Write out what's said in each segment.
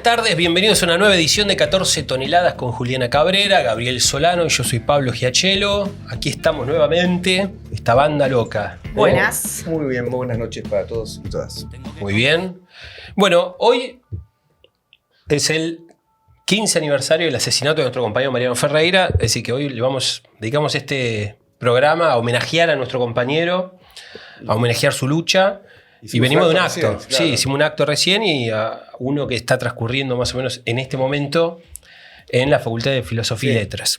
tardes, bienvenidos a una nueva edición de 14 toneladas con Juliana Cabrera, Gabriel Solano y yo soy Pablo Giachelo. Aquí estamos nuevamente, esta banda loca. Buenas. Muy bien, muy buenas noches para todos y todas. Muy bien. Bueno, hoy es el 15 aniversario del asesinato de nuestro compañero Mariano Ferreira, es decir que hoy dedicamos este programa a homenajear a nuestro compañero, a homenajear su lucha. Y venimos de un acto, claro. Sí, hicimos un acto recién y a uno que está transcurriendo más o menos en este momento en la Facultad de Filosofía y Letras.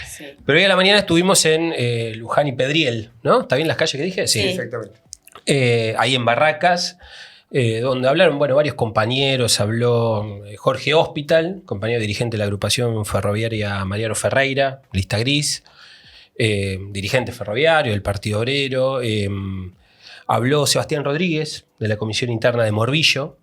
Sí. Pero hoy a la mañana estuvimos en Luján y Pedriel, ¿no? ¿Está bien las calles que dije? Sí. Exactamente. Ahí en Barracas, donde hablaron varios compañeros. Habló Jorge Hospital, compañero dirigente de la agrupación ferroviaria Mariano Ferreira, lista gris, dirigente ferroviario del Partido Obrero. Habló Sebastián Rodríguez, de la Comisión Interna de Morbillo.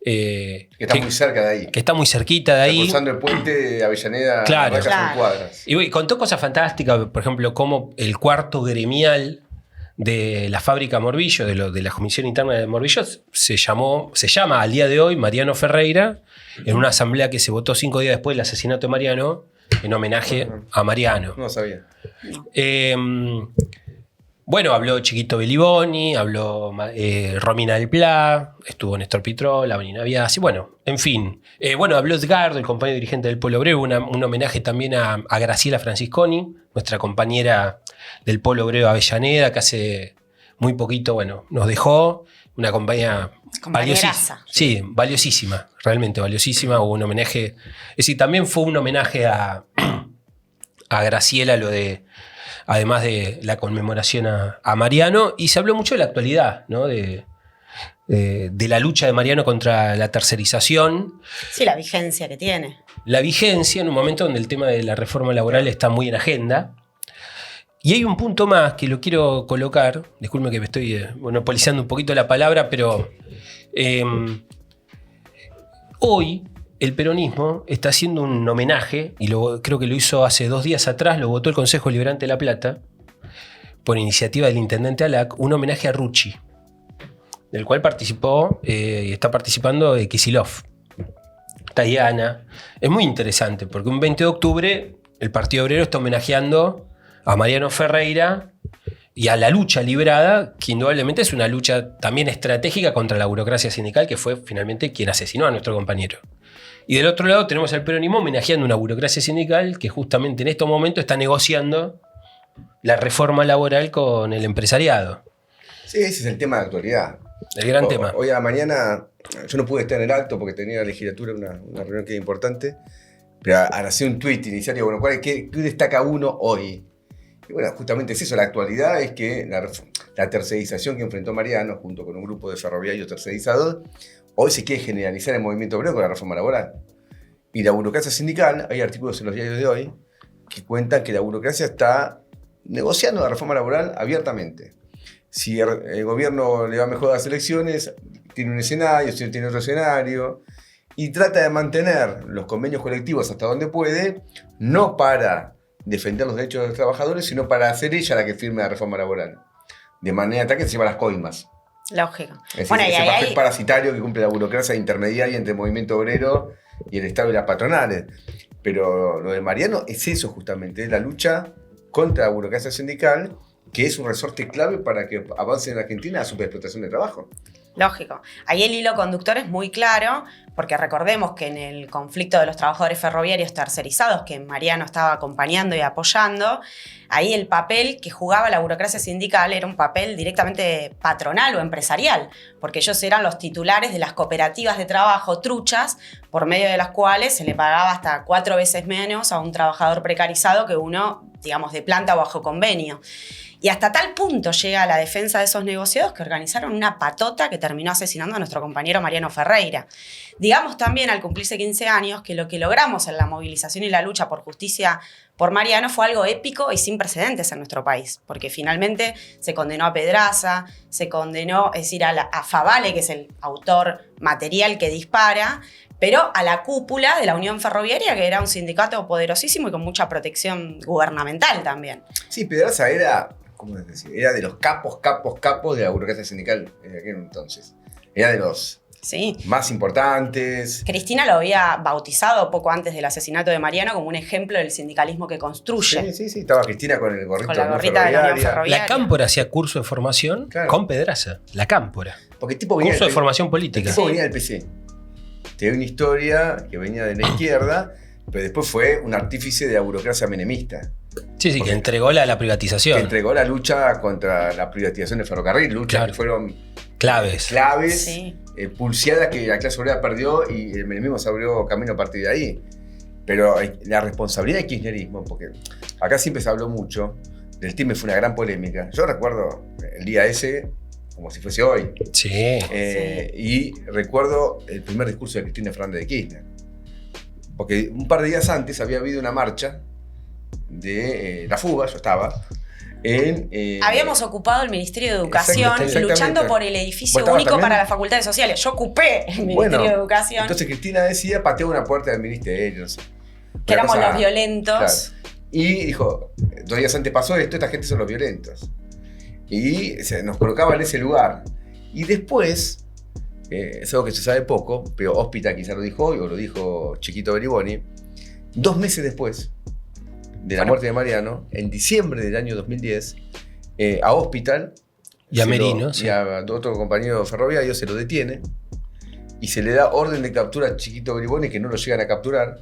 Que está muy cerca de ahí. Que está muy cerquita de ahí. Cruzando el puente de Avellaneda, Claro. son cuadras. Y contó cosas fantásticas, por ejemplo, cómo el cuarto gremial de la fábrica Morbillo, de la Comisión Interna de Morbillo, se llama al día de hoy Mariano Ferreira, en una asamblea que se votó 5 días después del asesinato de Mariano, en homenaje a Mariano. No sabía. Bueno, habló Chiquito Beliboni, habló Romina del Pla, estuvo Néstor Pitrola, Vanina Biasi, bueno, en fin. Habló Edgardo, el compañero dirigente del Polo Obrero, un homenaje también a Graciela Francisconi, nuestra compañera del Polo Obrero Avellaneda, que hace muy poquito, nos dejó, una compañía valiosísima. Sí, valiosísima, realmente valiosísima. Hubo un homenaje, es decir, también fue un homenaje a Graciela, además de la conmemoración a Mariano, y se habló mucho de la actualidad, ¿no? De la lucha de Mariano contra la tercerización. Sí, la vigencia que tiene. La vigencia en un momento donde el tema de la reforma laboral está muy en agenda. Y hay un punto más que lo quiero colocar, disculpe que me estoy monopolizando un poquito la palabra, pero hoy el peronismo está haciendo un homenaje, y creo que lo hizo hace 2 días atrás, lo votó el Consejo Deliberante de La Plata, por iniciativa del intendente Alac, un homenaje a Rucci, del cual participó y está participando Kicillof, Tayana. Es muy interesante, porque un 20 de octubre el Partido Obrero está homenajeando a Mariano Ferreira y a la lucha librada, que indudablemente es una lucha también estratégica contra la burocracia sindical, que fue finalmente quien asesinó a nuestro compañero. Y del otro lado tenemos al peronismo homenajeando una burocracia sindical que justamente en estos momentos está negociando la reforma laboral con el empresariado. Sí, ese es el tema de actualidad. El gran tema. Hoy a la mañana, yo no pude estar en el acto porque tenía la legislatura una reunión que era importante, pero al hacer un tuit inicial, ¿qué destaca uno hoy? Y justamente es eso, la actualidad es que la tercerización que enfrentó Mariano junto con un grupo de ferroviarios tercerizados, hoy se quiere generalizar el movimiento obrero con la reforma laboral. Y la burocracia sindical, hay artículos en los diarios de hoy que cuentan que la burocracia está negociando la reforma laboral abiertamente. Si el gobierno le va mejor a las elecciones, tiene un escenario, si tiene otro escenario, y trata de mantener los convenios colectivos hasta donde puede, no para defender los derechos de los trabajadores, sino para hacer ella la que firme la reforma laboral. De manera tal que se llama las coimas. Lógico. Es decir, ese papel parasitario que cumple la burocracia intermediaria entre el movimiento obrero y el Estado y las patronales. Pero lo de Mariano es eso justamente, es la lucha contra la burocracia sindical, que es un resorte clave para que avance en Argentina la superexplotación de trabajo. Lógico. Ahí el hilo conductor es muy claro, porque recordemos que en el conflicto de los trabajadores ferroviarios tercerizados, que Mariano estaba acompañando y apoyando, ahí el papel que jugaba la burocracia sindical era un papel directamente patronal o empresarial, porque ellos eran los titulares de las cooperativas de trabajo truchas, por medio de las cuales se le pagaba hasta 4 veces menos a un trabajador precarizado que uno, digamos, de planta o bajo convenio. Y hasta tal punto llega la defensa de esos negociados que organizaron una patota que terminó asesinando a nuestro compañero Mariano Ferreira. Digamos también, al cumplirse 15 años, que lo que logramos en la movilización y la lucha por justicia por Mariano fue algo épico y sin precedentes en nuestro país, porque finalmente se condenó a Pedraza, se condenó, es decir, a Favale, que es el autor material que dispara, pero a la cúpula de la Unión Ferroviaria, que era un sindicato poderosísimo y con mucha protección gubernamental también. Sí, Pedraza era, ¿cómo es decir? Era de los capos de la burocracia sindical en aquel entonces. Era de los Sí. más importantes. Cristina lo había bautizado poco antes del asesinato de Mariano como un ejemplo del sindicalismo que construye. Sí. Estaba Cristina con el gorrito Con la de la gorrita de la Unión Ferroviaria. La Cámpora hacía curso de formación Claro. con Pedraza. La Cámpora. Porque el tipo venía Curso de del- formación el política. tipo venía del PC. Tenía una historia que venía de la izquierda, pero después fue un artífice de la burocracia menemista. Sí, que Porque- entregó la Que privatización. entregó la lucha contra la privatización del ferrocarril, luchas Claro. que fueron Claves. claves, Sí. pulseadas que la clase obrera perdió y el menemismo se abrió camino a partir de ahí. Pero la responsabilidad del kirchnerismo, porque acá siempre se habló mucho, del TIME fue una gran polémica. Yo recuerdo el día ese como si fuese hoy. Sí. Y recuerdo el primer discurso de Cristina Fernández de Kirchner. Porque un par de días antes había habido una marcha de la fuga, yo estaba, Habíamos ocupado el Ministerio de Educación Exactamente. luchando por el edificio ¿Vos estabas único también? para las facultades sociales. Yo ocupé el Ministerio Bueno, de Educación, entonces Cristina decía, pateó una puerta del ministerio, no sé. que Una éramos cosa- los violentos. Claro. Y dijo, 2 días antes pasó esto, esta gente son los violentos. Y nos colocaba en ese lugar. Y después, es algo que se sabe poco, pero Hospital quizá lo dijo hoy, o lo dijo Chiquito Beriboni, 2 meses después de la Bueno. muerte de Mariano, en diciembre del año 2010, a Hospital Y a se Merino, y sí. a otro compañero ferroviario se lo detiene y se le da orden de captura a Chiquito Beriboni, que no lo llegan a capturar,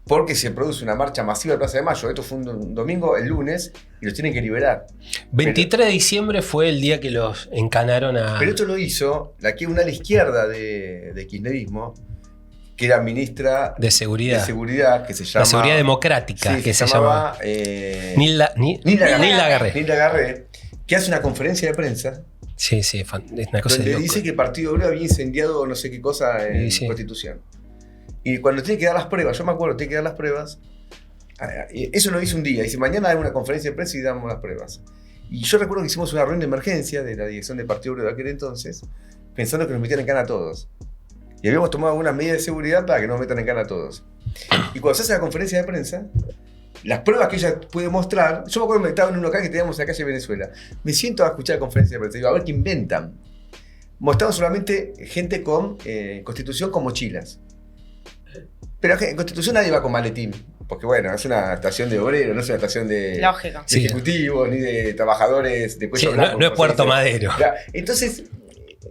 porque se produce una marcha masiva en Plaza de Mayo. Esto fue un domingo, el lunes, y los tienen que liberar. 23 de diciembre fue el día que los encanaron a. Pero esto lo hizo una a la izquierda de kirchnerismo, que era ministra de seguridad. de Seguridad, que se llama... La seguridad democrática, Sí, que se llamaba, llama. Nilda Garré. Nilda Garré, que hace una conferencia de prensa Sí, es una cosa de donde loco. dice que el Partido Obrero había incendiado no sé qué cosa en Sí. Constitución. Y cuando tiene que dar las pruebas, yo me acuerdo, tiene que dar las pruebas, eso lo hizo un día, dice, mañana hay una conferencia de prensa y damos las pruebas. Y yo recuerdo que hicimos una reunión de emergencia de la dirección del Partido Obrero de aquel entonces, pensando que nos metían en cana a todos. Y habíamos tomado algunas medidas de seguridad para que no nos metan en cana a todos. Y cuando se hace la conferencia de prensa, las pruebas que ella puede mostrar, yo me acuerdo que estaba en un local que teníamos en la calle Venezuela, me siento a escuchar la conferencia de prensa, digo, a ver qué inventan. Mostraban solamente gente con Constitución con mochilas. Pero en Constitución nadie va con maletín, porque bueno, es una estación de obreros, no es una estación de, Lógico. de Sí. ejecutivos, ni de trabajadores de Sí, cuello blanco. no es como se Puerto dice. Madero. Claro, entonces,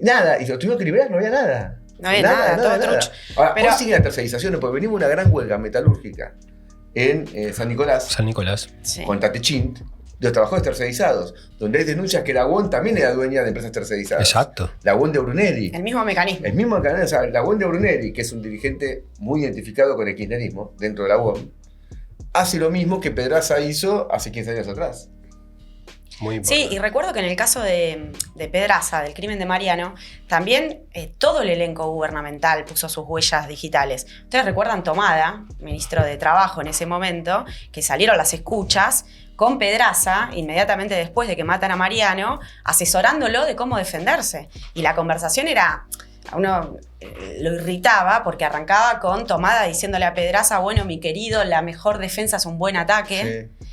nada, y lo tuvimos que liberar, no había nada. No había nada, todo trucho. Ahora, Pero- hoy sigue la tercerización, porque venimos una gran huelga metalúrgica en San Nicolás, San Nicolás. Sí. con Tatechint, de los trabajadores tercerizados, donde hay denuncias que la UON también era dueña de empresas tercerizadas. Exacto. La UON de Brunelli. El mismo mecanismo. El mismo canal, o sea, la UON de Brunelli, que es un dirigente muy identificado con el kirchnerismo dentro de la UON, hace lo mismo que Pedraza hizo hace 15 años atrás. Muy importante. Sí, y recuerdo que en el caso de Pedraza, del crimen de Mariano, también todo el elenco gubernamental puso sus huellas digitales. Ustedes recuerdan Tomada, ministro de Trabajo en ese momento, que salieron las escuchas con Pedraza, inmediatamente después de que matan a Mariano, asesorándolo de cómo defenderse. Y la conversación era... A uno lo irritaba porque arrancaba con Tomada diciéndole a Pedraza, bueno, mi querido, la mejor defensa es un buen ataque. Sí.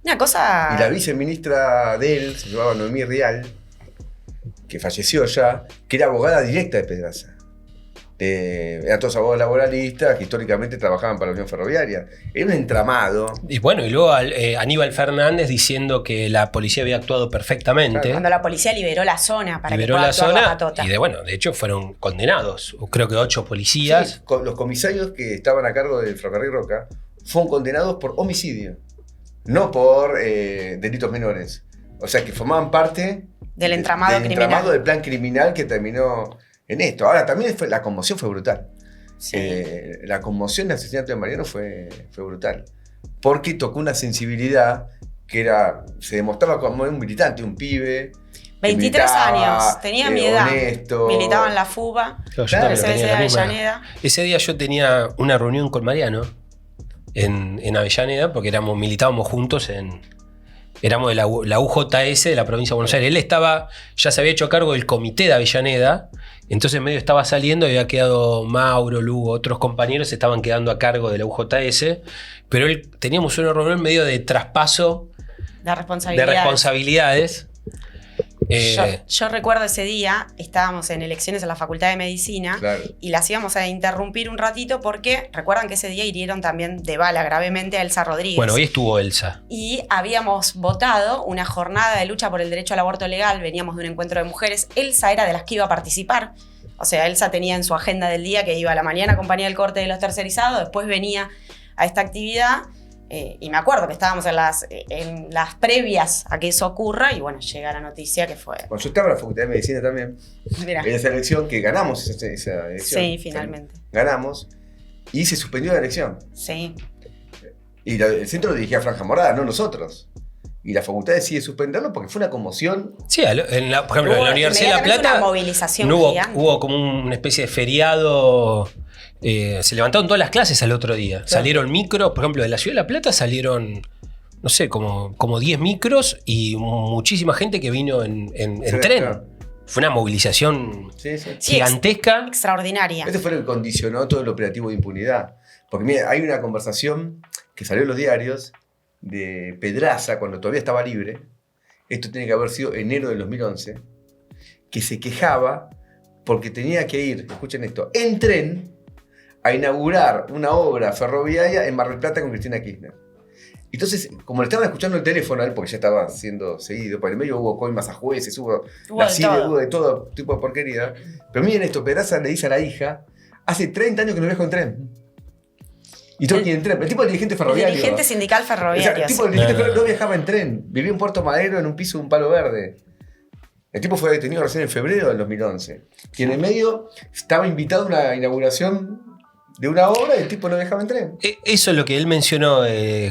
Una cosa... Y la viceministra de él, se llamaba Noemí Rial, que falleció ya, que era abogada directa de Pedraza. Eran todos abogados laboralistas que históricamente trabajaban para la Unión Ferroviaria. Era un entramado. Y bueno, y luego Aníbal Fernández diciendo que la policía había actuado perfectamente. Cuando la policía liberó la zona para Liberó que pueda la actuar zona la patota. y de hecho fueron condenados. Creo que 8 policías. Sí, los comisarios que estaban a cargo del Ferrocarril Roca fueron condenados por homicidio, no por delitos menores. O sea, que formaban parte Del entramado del criminal. entramado del plan criminal que terminó en esto. Ahora, también la conmoción fue brutal. Sí. La conmoción del asesinato de Mariano fue brutal. Porque tocó una sensibilidad que se demostraba como un militante, un pibe. 23 militaba, años, tenía mi edad. honesto. Militaba en la FUBA, Claro, yo Claro, también PCS tenía de la misma edad. Avellaneda. Ese día yo tenía una reunión con Mariano en Avellaneda porque militábamos juntos éramos de la UJS de la provincia de Buenos Aires. Él ya se había hecho cargo del comité de Avellaneda, entonces medio estaba saliendo, había quedado Mauro, Lugo, otros compañeros estaban quedando a cargo de la UJS, pero teníamos una reunión medio de traspaso La de responsabilidad. responsabilidades. Yo recuerdo ese día, estábamos en elecciones en la Facultad de Medicina, Claro. y las íbamos a interrumpir un ratito porque recuerdan que ese día hirieron también de bala gravemente a Elsa Rodríguez. Bueno, hoy estuvo Elsa. Y habíamos votado una jornada de lucha por el derecho al aborto legal, veníamos de un encuentro de mujeres. Elsa era de las que iba a participar. O sea, Elsa tenía en su agenda del día que iba a la mañana a acompañar el corte de los tercerizados, después venía a esta actividad. Y me acuerdo que estábamos en las previas a que eso ocurra, y bueno, llega la noticia que fue. Cuando yo estaba en la Facultad de Medicina también, Mirá. en esa elección, que ganamos esa elección. Sí, finalmente. Ganamos, y se suspendió la elección. Sí. Y el centro lo dirigía Franja Morada, no nosotros. Y la facultad decide suspenderlo porque fue una conmoción. Sí, por ejemplo, en la Universidad de La Inmediatamente Plata una movilización no gigante. hubo como una especie de feriado. Se levantaron todas las clases al otro día. Claro. Salieron micros, por ejemplo, de la Ciudad de La Plata salieron, no sé, como 10 micros y muchísima gente que vino en Sí, tren. claro. Fue una movilización Sí, sí. Sí, gigantesca. Extraordinaria. Este fue lo que condicionó todo el operativo de impunidad. Porque mira, hay una conversación que salió en los diarios de Pedraza cuando todavía estaba libre. Esto tiene que haber sido enero del 2011. Que se quejaba porque tenía que ir, escuchen esto, en tren a inaugurar una obra ferroviaria en Mar del Plata con Cristina Kirchner. Entonces, como le estaban escuchando el teléfono a él, porque ya estaba siendo seguido, por el medio hubo coimas a jueces, hubo de CIDE, todo. hubo de todo tipo de porquería. Pero miren esto, Pedraza le dice a la hija, hace 30 años que no viajo en tren. Y todo aquí en tren. El tipo del dirigente El ferroviario. dirigente sindical O sea, ferroviario. el tipo del dirigente ferroviario no viajaba en tren. Vivía en Puerto Madero en un piso de un palo verde. El tipo fue detenido recién en febrero del 2011. Y en el medio estaba invitado a una inauguración de una obra y el tipo no viajaba en tren. Eso es lo que él mencionó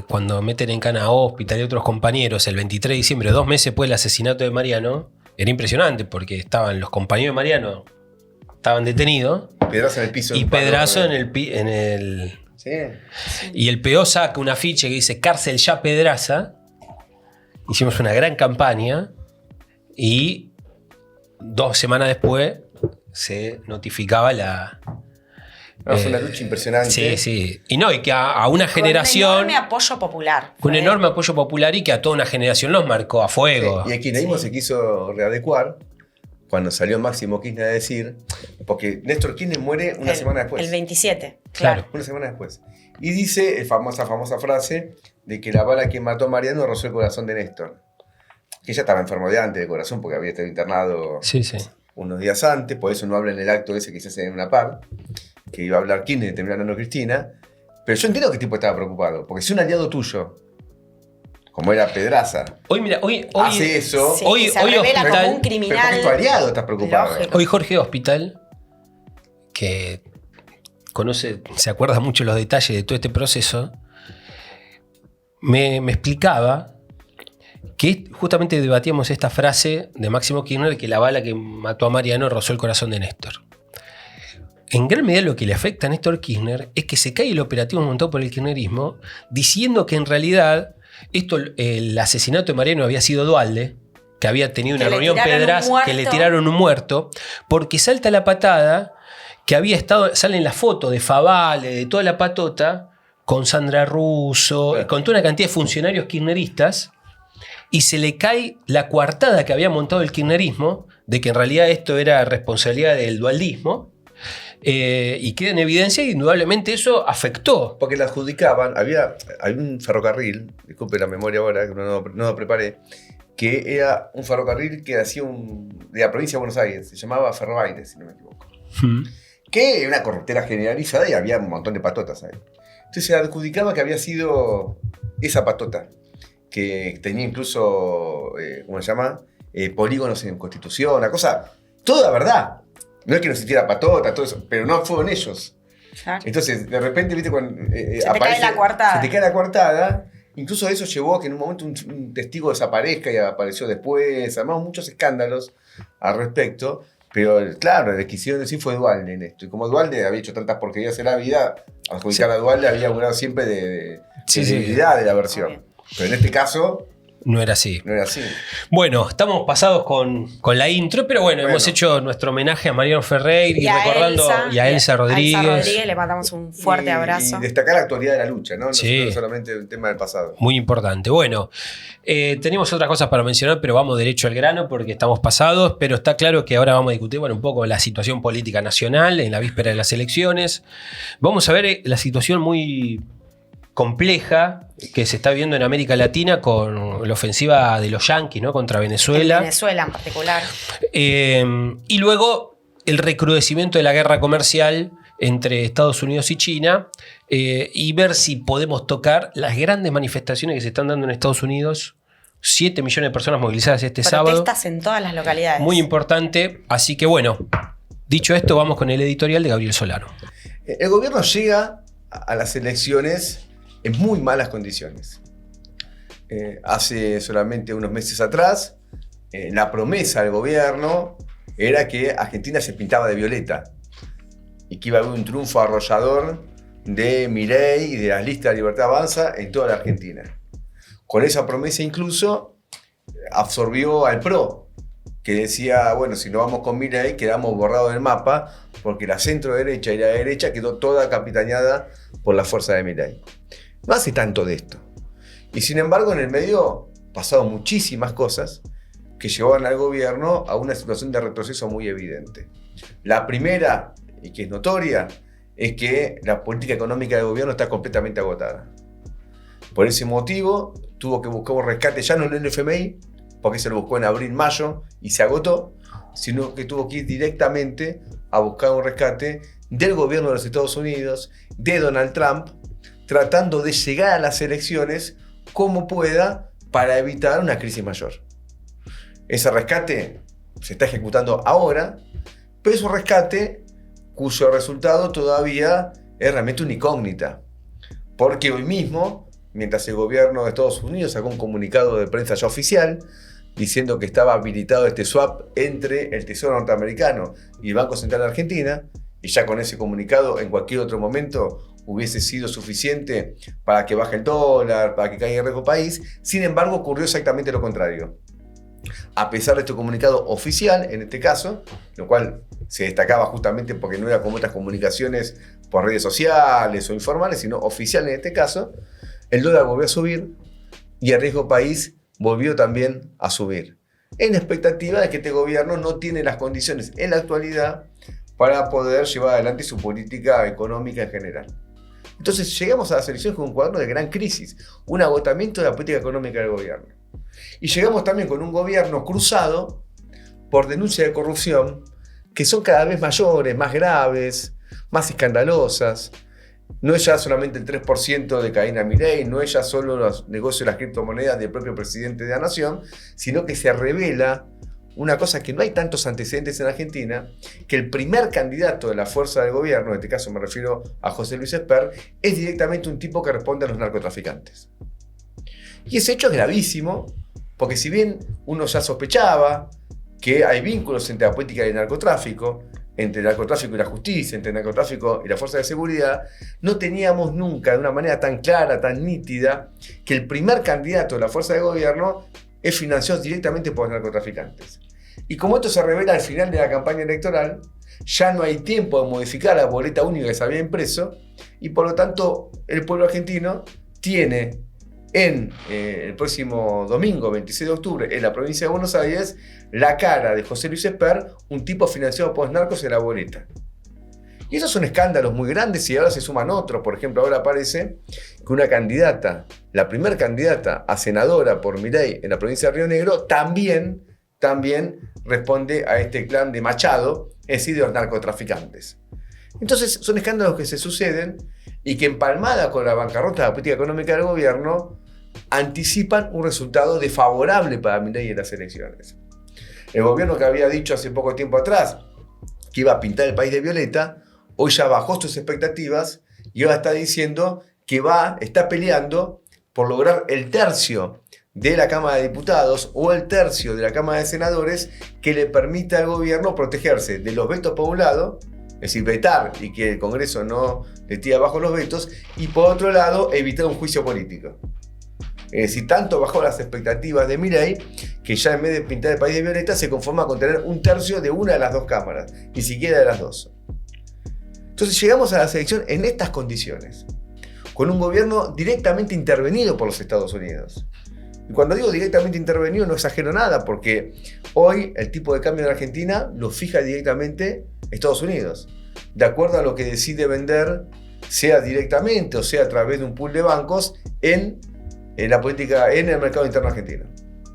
cuando meten en cana a Hospital y otros compañeros el 23 de diciembre, 2 meses después del asesinato de Mariano. Era impresionante porque estaban los compañeros de Mariano, estaban detenidos, Pedraza en el piso. de y un palo Pedrazo verde. en el. Sí. Y el PO saca un afiche que dice Cárcel ya Pedraza. Hicimos una gran campaña y 2 semanas después se notificaba la. No, fue una lucha impresionante. Sí, sí. Y no, y que a una Con generación. un enorme apoyo popular. Fue un Fue- enorme apoyo popular y que a toda una generación los marcó a fuego. Sí, y el kirchnerismo se quiso readecuar cuando salió Máximo Kirchner a decir, porque Néstor Kirchner muere una semana después. El 27, Claro. claro. Una semana después. Y dice la famosa frase de que la bala que mató a Mariano rozó el corazón de Néstor. Que ella estaba enfermo de antes de corazón porque había estado internado Sí, sí. unos días antes, por eso no habla en el acto ese que se hace en una par, que iba a hablar Kirchner y terminó hablando Cristina. Pero yo entiendo que el tipo estaba preocupado, porque si un aliado tuyo, como era Pedraza, Hoy, mira, hoy hace eso, Sí, Hoy- se hoy revela hospital- como un pero criminal. porque es tu aliado estás preocupado. Lógico. Hoy Jorge Hospital, que se acuerda mucho los detalles de todo este proceso, me explicaba que justamente debatíamos esta frase de Máximo Kirchner, que la bala que mató a Mariano rozó el corazón de Néstor. En gran medida lo que le afecta a Néstor Kirchner es que se cae el operativo montado por el kirchnerismo diciendo que en realidad el asesinato de Mariano había sido Dualde, que había tenido Que una le reunión tiraron un Pedraza, que le muerto. tiraron un muerto, porque salta la patada que había estado, salen las fotos de Favale, de toda la patota, con Sandra Russo, Claro. con toda una cantidad de funcionarios kirchneristas, y se le cae la coartada que había montado el kirchnerismo, de que en realidad esto era responsabilidad del dualdismo, y queda en evidencia y indudablemente eso afectó. Porque la adjudicaban, había un ferrocarril, disculpe la memoria ahora, que no lo preparé, que era un ferrocarril que hacía de la provincia de Buenos Aires, se llamaba Ferroaires, si no me equivoco. Que era una corruptela generalizada y había un montón de patotas ahí. Entonces se adjudicaba que había sido esa patota, que tenía incluso, ¿cómo se llama? Polígonos en Constitución, una cosa, toda verdad. No es que no existiera patota, todo eso, pero no fueron ellos. Claro. Entonces, de repente, viste, cuando te cae la coartada. Se te cae la coartada. Incluso eso llevó a que en un momento un testigo desaparezca y apareció después. Además, muchos escándalos al respecto. Pero claro, el que quisieron decir fue Dualde en esto. Y como Dualde había hecho tantas porquerías en la vida, adjudicar a Dualde había hablado siempre de Sí, sí. debilidad de la versión. Obvio. Pero en este caso, No era así. No era así. Bueno, estamos pasados con la intro, pero bueno, hemos hecho nuestro homenaje a Mariano Ferreira y recordando y a Elsa Rodríguez. A Elsa Rodríguez le mandamos un fuerte abrazo. Y destacar la actualidad de la lucha, ¿no? Sí. No solamente un tema del pasado. Muy importante. Bueno, tenemos otras cosas para mencionar, pero vamos derecho al grano porque estamos pasados, pero está claro que ahora vamos a discutir un poco la situación política nacional en la víspera de las elecciones. Vamos a ver la situación muy compleja que se está viendo en América Latina con la ofensiva de los yanquis, ¿no? Contra Venezuela. En Venezuela en particular. Y luego el recrudecimiento de la guerra comercial entre Estados Unidos y China y ver si podemos tocar las grandes manifestaciones que se están dando en Estados Unidos. 7 millones de personas movilizadas este sábado. Protestas en todas las localidades. Muy importante. Así que bueno, dicho esto, vamos con el editorial de Gabriel Solano. El gobierno llega a las elecciones en muy malas condiciones. Hace solamente unos meses atrás, la promesa del gobierno era que Argentina se pintaba de violeta y que iba a haber un triunfo arrollador de Milei y de las listas de Libertad Avanza en toda la Argentina. Con esa promesa incluso absorbió al PRO, que decía, bueno, si no vamos con Milei quedamos borrados del mapa porque la centro derecha y la derecha quedó toda capitaneada por la fuerza de Milei. No hace tanto de esto. Y sin embargo, en el medio pasaron muchísimas cosas que llevaban al gobierno a una situación de retroceso muy evidente. La primera, y que es notoria, es que la política económica del gobierno está completamente agotada. Por ese motivo, tuvo que buscar un rescate ya no en el FMI, porque se lo buscó en abril, mayo, y se agotó, sino que tuvo que ir directamente a buscar un rescate del gobierno de los Estados Unidos, de Donald Trump, tratando de llegar a las elecciones como pueda para evitar una crisis mayor. Ese rescate se está ejecutando ahora, pero es un rescate cuyo resultado todavía es realmente una incógnita. Porque hoy mismo, mientras el gobierno de Estados Unidos sacó un comunicado de prensa ya oficial, diciendo que estaba habilitado este swap entre el Tesoro norteamericano y el Banco Central de Argentina, y ya con ese comunicado en cualquier otro momento hubiese sido suficiente para que baje el dólar, para que caiga el riesgo país. Sin embargo, ocurrió exactamente lo contrario. A pesar de este comunicado oficial, en este caso, lo cual se destacaba justamente porque no era como otras comunicaciones por redes sociales o informales, sino oficial en este caso, el dólar volvió a subir y el riesgo país volvió también a subir, en expectativa de que este gobierno no tiene las condiciones en la actualidad para poder llevar adelante su política económica en general. Entonces llegamos a las elecciones con un cuadro de gran crisis, un agotamiento de la política económica del gobierno. Y llegamos también con un gobierno cruzado por denuncias de corrupción que son cada vez mayores, más graves, más escandalosas. No es ya solamente el 3% de Karina Milei, no es ya solo los negocios de las criptomonedas del propio presidente de la nación, sino que se revela una cosa que no hay tantos antecedentes en Argentina, que el primer candidato de la fuerza del gobierno, en este caso me refiero a José Luis Espert, es directamente un tipo que responde a los narcotraficantes. Y ese hecho es gravísimo, porque si bien uno ya sospechaba que hay vínculos entre la política y el narcotráfico, entre el narcotráfico y la justicia, entre el narcotráfico y la fuerza de seguridad, no teníamos nunca de una manera tan clara, tan nítida, que el primer candidato de la fuerza de gobierno es financiado directamente por los narcotraficantes. Y como esto se revela al final de la campaña electoral, ya no hay tiempo de modificar la boleta única que se había impreso, y por lo tanto el pueblo argentino tiene en el próximo domingo, 26 de octubre, en la provincia de Buenos Aires, la cara de José Luis Espert, un tipo financiado por los narcos en la boleta. Y esos son escándalos muy grandes y ahora se suman otros. Por ejemplo, ahora aparece que una candidata, la primera candidata a senadora por Milei en la provincia de Río Negro, también responde a este clan de Machado, es decir, de los narcotraficantes. Entonces son escándalos que se suceden y que empalmada con la bancarrota de la política económica del gobierno, anticipan un resultado desfavorable para Milei en las elecciones. El gobierno que había dicho hace poco tiempo atrás que iba a pintar el país de violeta, hoy ya bajó sus expectativas y ahora está diciendo que está peleando por lograr el tercio de la Cámara de Diputados o el tercio de la Cámara de Senadores que le permita al gobierno protegerse de los vetos por un lado, es decir, vetar y que el Congreso no le tire abajo los vetos, y por otro lado evitar un juicio político. Es decir, tanto bajó las expectativas de Milei que ya en vez de pintar el país de violeta se conforma con tener 1/3 de una de las dos cámaras, ni siquiera de las dos. Entonces llegamos a la elección en estas condiciones, con un gobierno directamente intervenido por los Estados Unidos. Y cuando digo directamente intervenido no exagero nada, porque hoy el tipo de cambio en Argentina lo fija directamente Estados Unidos, de acuerdo a lo que decide vender, sea directamente o sea a través de un pool de bancos en la política, en el mercado interno argentino.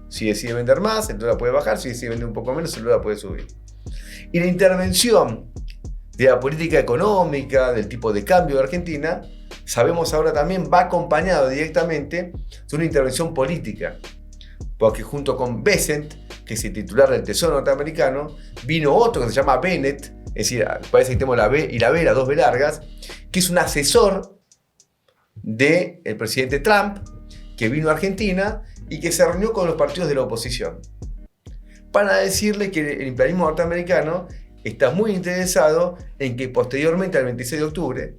Si decide vender más, el dólar puede bajar; si decide vender un poco menos, el dólar puede subir. Y la intervención de la política económica, del tipo de cambio de Argentina, sabemos ahora también va acompañado directamente de una intervención política. Porque junto con Bessent, que es el titular del Tesoro norteamericano, vino otro que se llama Bennett, es decir, parece que tenemos la B y la B, las dos B largas, que es un asesor del presidente Trump, que vino a Argentina y que se reunió con los partidos de la oposición para decirle que el imperialismo norteamericano está muy interesado en que posteriormente al 26 de octubre,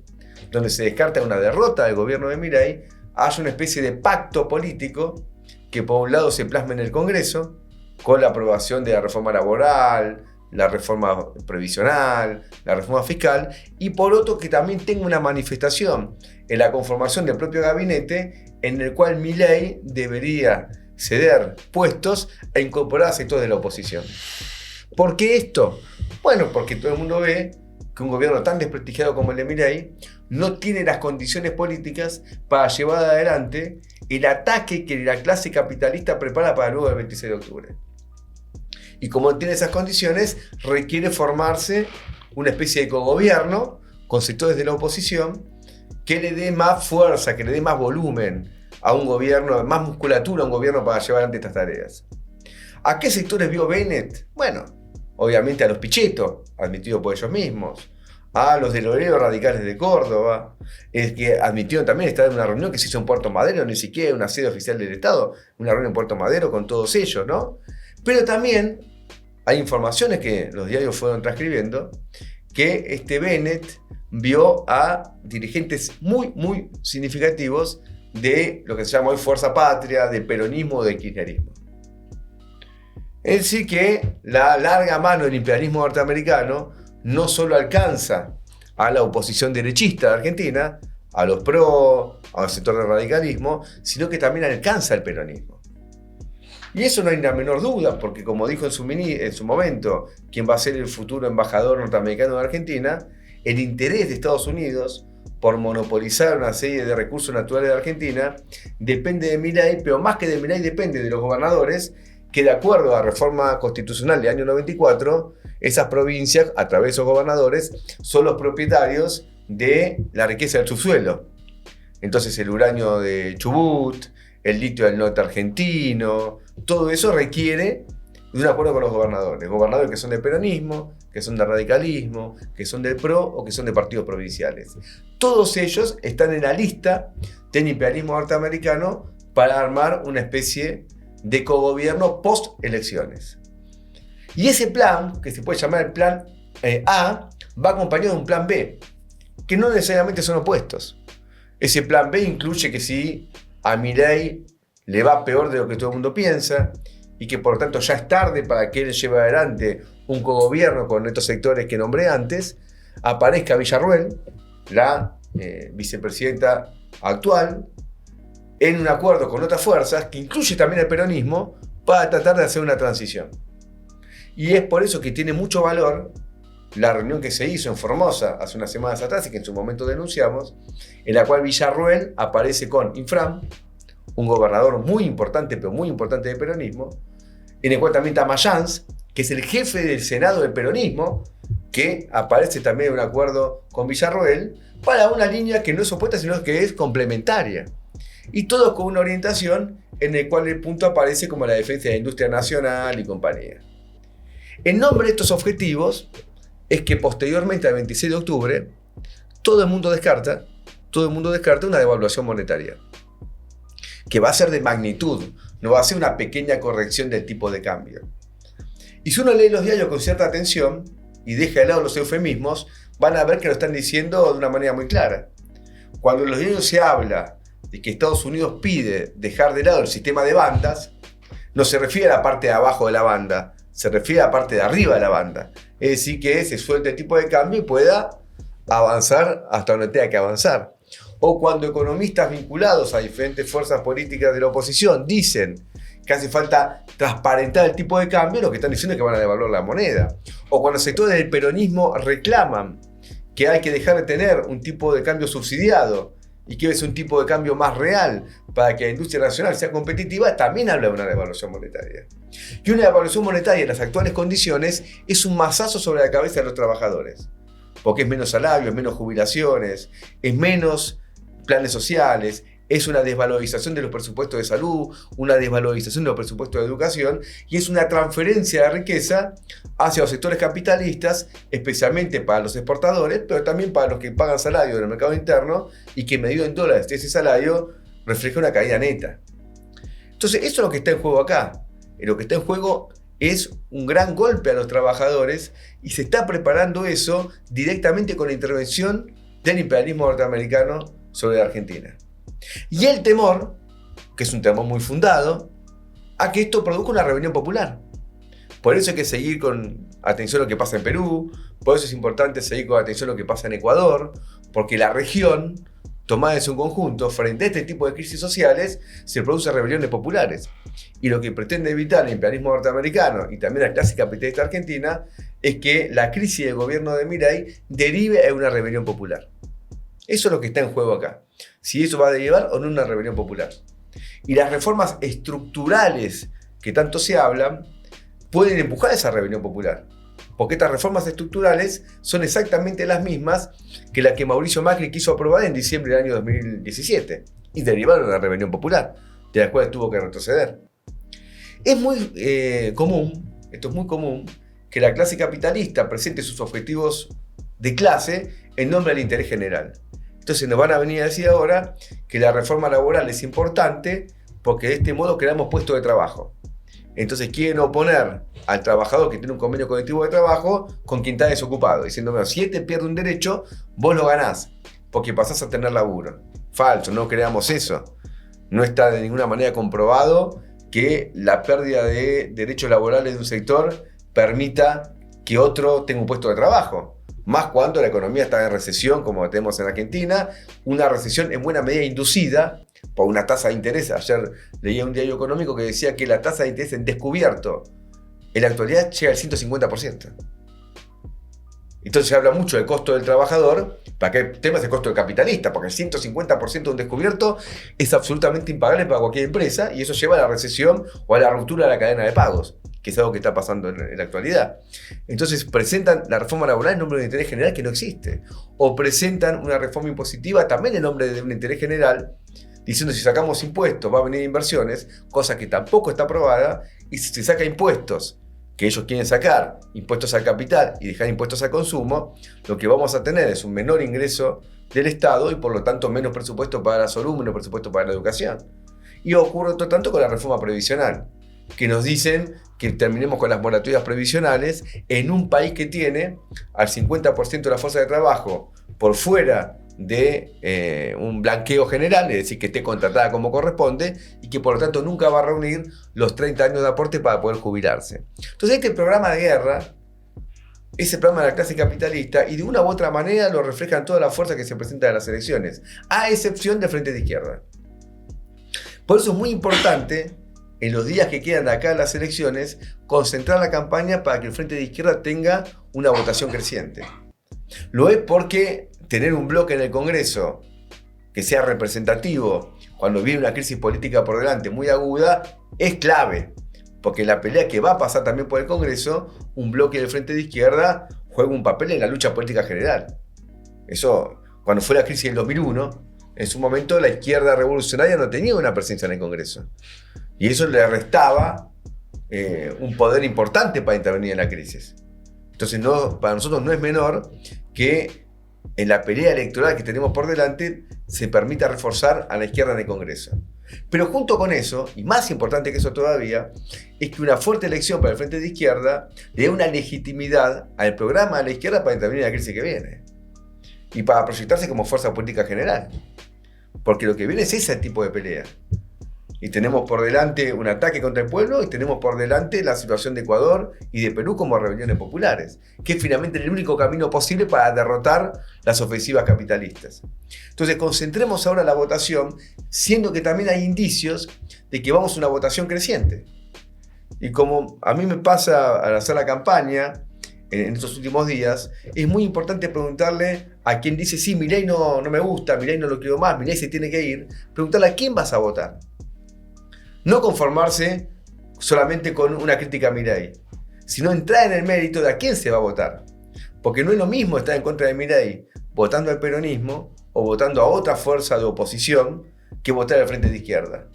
donde se descarta una derrota del gobierno de Milei, haya una especie de pacto político que por un lado se plasme en el Congreso con la aprobación de la reforma laboral, la reforma previsional, la reforma fiscal, y por otro que también tenga una manifestación en la conformación del propio gabinete en el cual Milei debería ceder puestos e incorporar a sectores de la oposición. ¿Por qué esto? Bueno, porque todo el mundo ve que un gobierno tan desprestigiado como el de Milei no tiene las condiciones políticas para llevar adelante el ataque que la clase capitalista prepara para luego del 26 de octubre. Y como tiene esas condiciones, requiere formarse una especie de cogobierno con sectores de la oposición que le dé más fuerza, que le dé más volumen a un gobierno, más musculatura a un gobierno para llevar adelante estas tareas. ¿A qué sectores vio Bennett? Bueno, obviamente a los Pichetto, admitidos por ellos mismos, a los de Lorero radicales de Córdoba, es que admitieron también estar en una reunión que se hizo en Puerto Madero, ni siquiera una sede oficial del Estado, una reunión en Puerto Madero con todos ellos, ¿no? Pero también hay informaciones que los diarios fueron transcribiendo, que este Bennett vio a dirigentes muy significativos de lo que se llama hoy Fuerza Patria, de peronismo o de kirchnerismo. Es decir, que la larga mano del imperialismo norteamericano no solo alcanza a la oposición derechista de Argentina, a los pro, al sector del radicalismo, sino que también alcanza el peronismo. Y eso no hay la menor duda, porque como dijo en su momento quien va a ser el futuro embajador norteamericano de Argentina, el interés de Estados Unidos por monopolizar una serie de recursos naturales de Argentina depende de Milei, pero más que de Milei depende de los gobernadores, que de acuerdo a la reforma constitucional del año 94, esas provincias, a través de esos gobernadores, son los propietarios de la riqueza del subsuelo. Entonces el uranio de Chubut, el litio del norte argentino, todo eso requiere de un acuerdo con los gobernadores que son del peronismo, que son del radicalismo, que son del PRO o que son de partidos provinciales. Todos ellos están en la lista del imperialismo norteamericano para armar una especie de cogobierno post-elecciones. Y ese plan, que se puede llamar el plan A, va acompañado de un plan B, que no necesariamente son opuestos. Ese plan B incluye que si a Milei le va peor de lo que todo el mundo piensa y que por lo tanto ya es tarde para que él lleve adelante un cogobierno con estos sectores que nombré antes, aparezca Villarruel, la vicepresidenta actual, en un acuerdo con otras fuerzas, que incluye también el peronismo, para tratar de hacer una transición. Y es por eso que tiene mucho valor la reunión que se hizo en Formosa hace unas semanas atrás y que en su momento denunciamos, en la cual Villarruel aparece con Infram, un gobernador muy importante, pero muy importante del peronismo, en el cual también está Mayans, que es el jefe del Senado del peronismo, que aparece también en un acuerdo con Villarruel, para una línea que no es opuesta, sino que es complementaria. Y todo con una orientación en el cual el punto aparece como la defensa de la industria nacional y compañía. En nombre de estos objetivos es que posteriormente al 26 de octubre todo el mundo descarta una devaluación monetaria, que va a ser de magnitud, no va a ser una pequeña corrección del tipo de cambio. Y si uno lee los diarios con cierta atención y deja de lado los eufemismos, van a ver que lo están diciendo de una manera muy clara. Cuando en los diarios se habla de que Estados Unidos pide dejar de lado el sistema de bandas, no se refiere a la parte de abajo de la banda, se refiere a la parte de arriba de la banda. Es decir, que se suelte el tipo de cambio y pueda avanzar hasta donde tenga que avanzar. O cuando economistas vinculados a diferentes fuerzas políticas de la oposición dicen que hace falta transparentar el tipo de cambio, lo que están diciendo es que van a devaluar la moneda. O cuando sectores del peronismo reclaman que hay que dejar de tener un tipo de cambio subsidiado y que es un tipo de cambio más real para que la industria nacional sea competitiva, también habla de una devaluación monetaria. Y una devaluación monetaria en las actuales condiciones es un mazazo sobre la cabeza de los trabajadores, porque es menos salario, es menos jubilaciones, es menos planes sociales, es una desvalorización de los presupuestos de salud, una desvalorización de los presupuestos de educación y es una transferencia de riqueza hacia los sectores capitalistas, especialmente para los exportadores, pero también para los que pagan salario en el mercado interno y que medido en dólares ese salario refleja una caída neta. Entonces eso es lo que está en juego acá. Lo que está en juego es un gran golpe a los trabajadores y se está preparando eso directamente con la intervención del imperialismo norteamericano sobre la Argentina. Y el temor, que es un temor muy fundado, a que esto produzca una rebelión popular. Por eso hay que seguir con atención lo que pasa en Perú, por eso es importante seguir con atención lo que pasa en Ecuador, porque la región, tomada en su conjunto, frente a este tipo de crisis sociales, se producen rebeliones populares. Y lo que pretende evitar el imperialismo norteamericano y también la clase capitalista argentina es que la crisis del gobierno de Milei derive en una rebelión popular. Eso es lo que está en juego acá. Si eso va a derivar o no una rebelión popular. Y las reformas estructurales que tanto se hablan pueden empujar esa rebelión popular. Porque estas reformas estructurales son exactamente las mismas que las que Mauricio Macri quiso aprobar en diciembre del año 2017 y derivaron de una rebelión popular, de la cual tuvo que retroceder. Es muy común, esto es muy común, que la clase capitalista presente sus objetivos de clase en nombre del interés general. Entonces nos van a venir a decir ahora que la reforma laboral es importante porque de este modo creamos puestos de trabajo. Entonces quieren oponer al trabajador que tiene un convenio colectivo de trabajo con quien está desocupado, diciendo, bueno, si pierde un derecho, vos lo ganás, porque pasás a tener laburo. Falso, no creamos eso. No está de ninguna manera comprobado que la pérdida de derechos laborales de un sector permita que otro tenga un puesto de trabajo. Más cuando la economía está en recesión, como tenemos en Argentina, una recesión en buena medida inducida por una tasa de interés. Ayer leía un diario económico que decía que la tasa de interés en descubierto en la actualidad llega al 150%. Entonces se habla mucho del costo del trabajador, para que el tema es el costo del capitalista, porque el 150% de un descubierto es absolutamente impagable para cualquier empresa y eso lleva a la recesión o a la ruptura de la cadena de pagos, que es algo que está pasando en la actualidad. Entonces presentan la reforma laboral en nombre de un interés general que no existe. O presentan una reforma impositiva también en nombre de un interés general, diciendo si sacamos impuestos va a venir inversiones, cosa que tampoco está aprobada, y si se saca impuestos que ellos quieren sacar, impuestos al capital y dejar impuestos al consumo, lo que vamos a tener es un menor ingreso del Estado y por lo tanto menos presupuesto para la salud, menos presupuesto para la educación. Y ocurre otro tanto con la reforma previsional, que nos dicen que terminemos con las moratorias previsionales en un país que tiene al 50% de la fuerza de trabajo por fuera de un blanqueo general, es decir, que esté contratada como corresponde y que por lo tanto nunca va a reunir los 30 años de aporte para poder jubilarse. Entonces este programa de guerra es el programa de la clase capitalista y de una u otra manera lo reflejan todas las fuerzas que se presentan en las elecciones, a excepción del Frente de Izquierda. Por eso es muy importante en los días que quedan de acá en las elecciones, concentrar la campaña para que el Frente de Izquierda tenga una votación creciente. Lo es porque tener un bloque en el Congreso que sea representativo cuando viene una crisis política por delante muy aguda es clave, porque en la pelea que va a pasar también por el Congreso, un bloque del Frente de Izquierda juega un papel en la lucha política general. Eso, cuando fue la crisis del 2001, en su momento la izquierda revolucionaria no tenía una presencia en el Congreso. Y eso le restaba un poder importante para intervenir en la crisis. Entonces para nosotros no es menor que en la pelea electoral que tenemos por delante se permita reforzar a la izquierda en el Congreso. Pero junto con eso, y más importante que eso todavía, es que una fuerte elección para el Frente de Izquierda le dé una legitimidad al programa de la izquierda para intervenir en la crisis que viene. Y para proyectarse como fuerza política general. Porque lo que viene es ese tipo de pelea. Y tenemos por delante un ataque contra el pueblo y tenemos por delante la situación de Ecuador y de Perú como rebeliones populares, que es finalmente el único camino posible para derrotar las ofensivas capitalistas. Entonces concentremos ahora la votación, siendo que también hay indicios de que vamos a una votación creciente. Y como a mí me pasa al hacer la campaña en estos últimos días, es muy importante preguntarle a quien dice, sí, Milei no me gusta, Milei no lo quiero más, Milei se tiene que ir, preguntarle a quién vas a votar. No conformarse solamente con una crítica a Milei, sino entrar en el mérito de a quién se va a votar. Porque no es lo mismo estar en contra de Milei votando al peronismo o votando a otra fuerza de oposición que votar al Frente de Izquierda.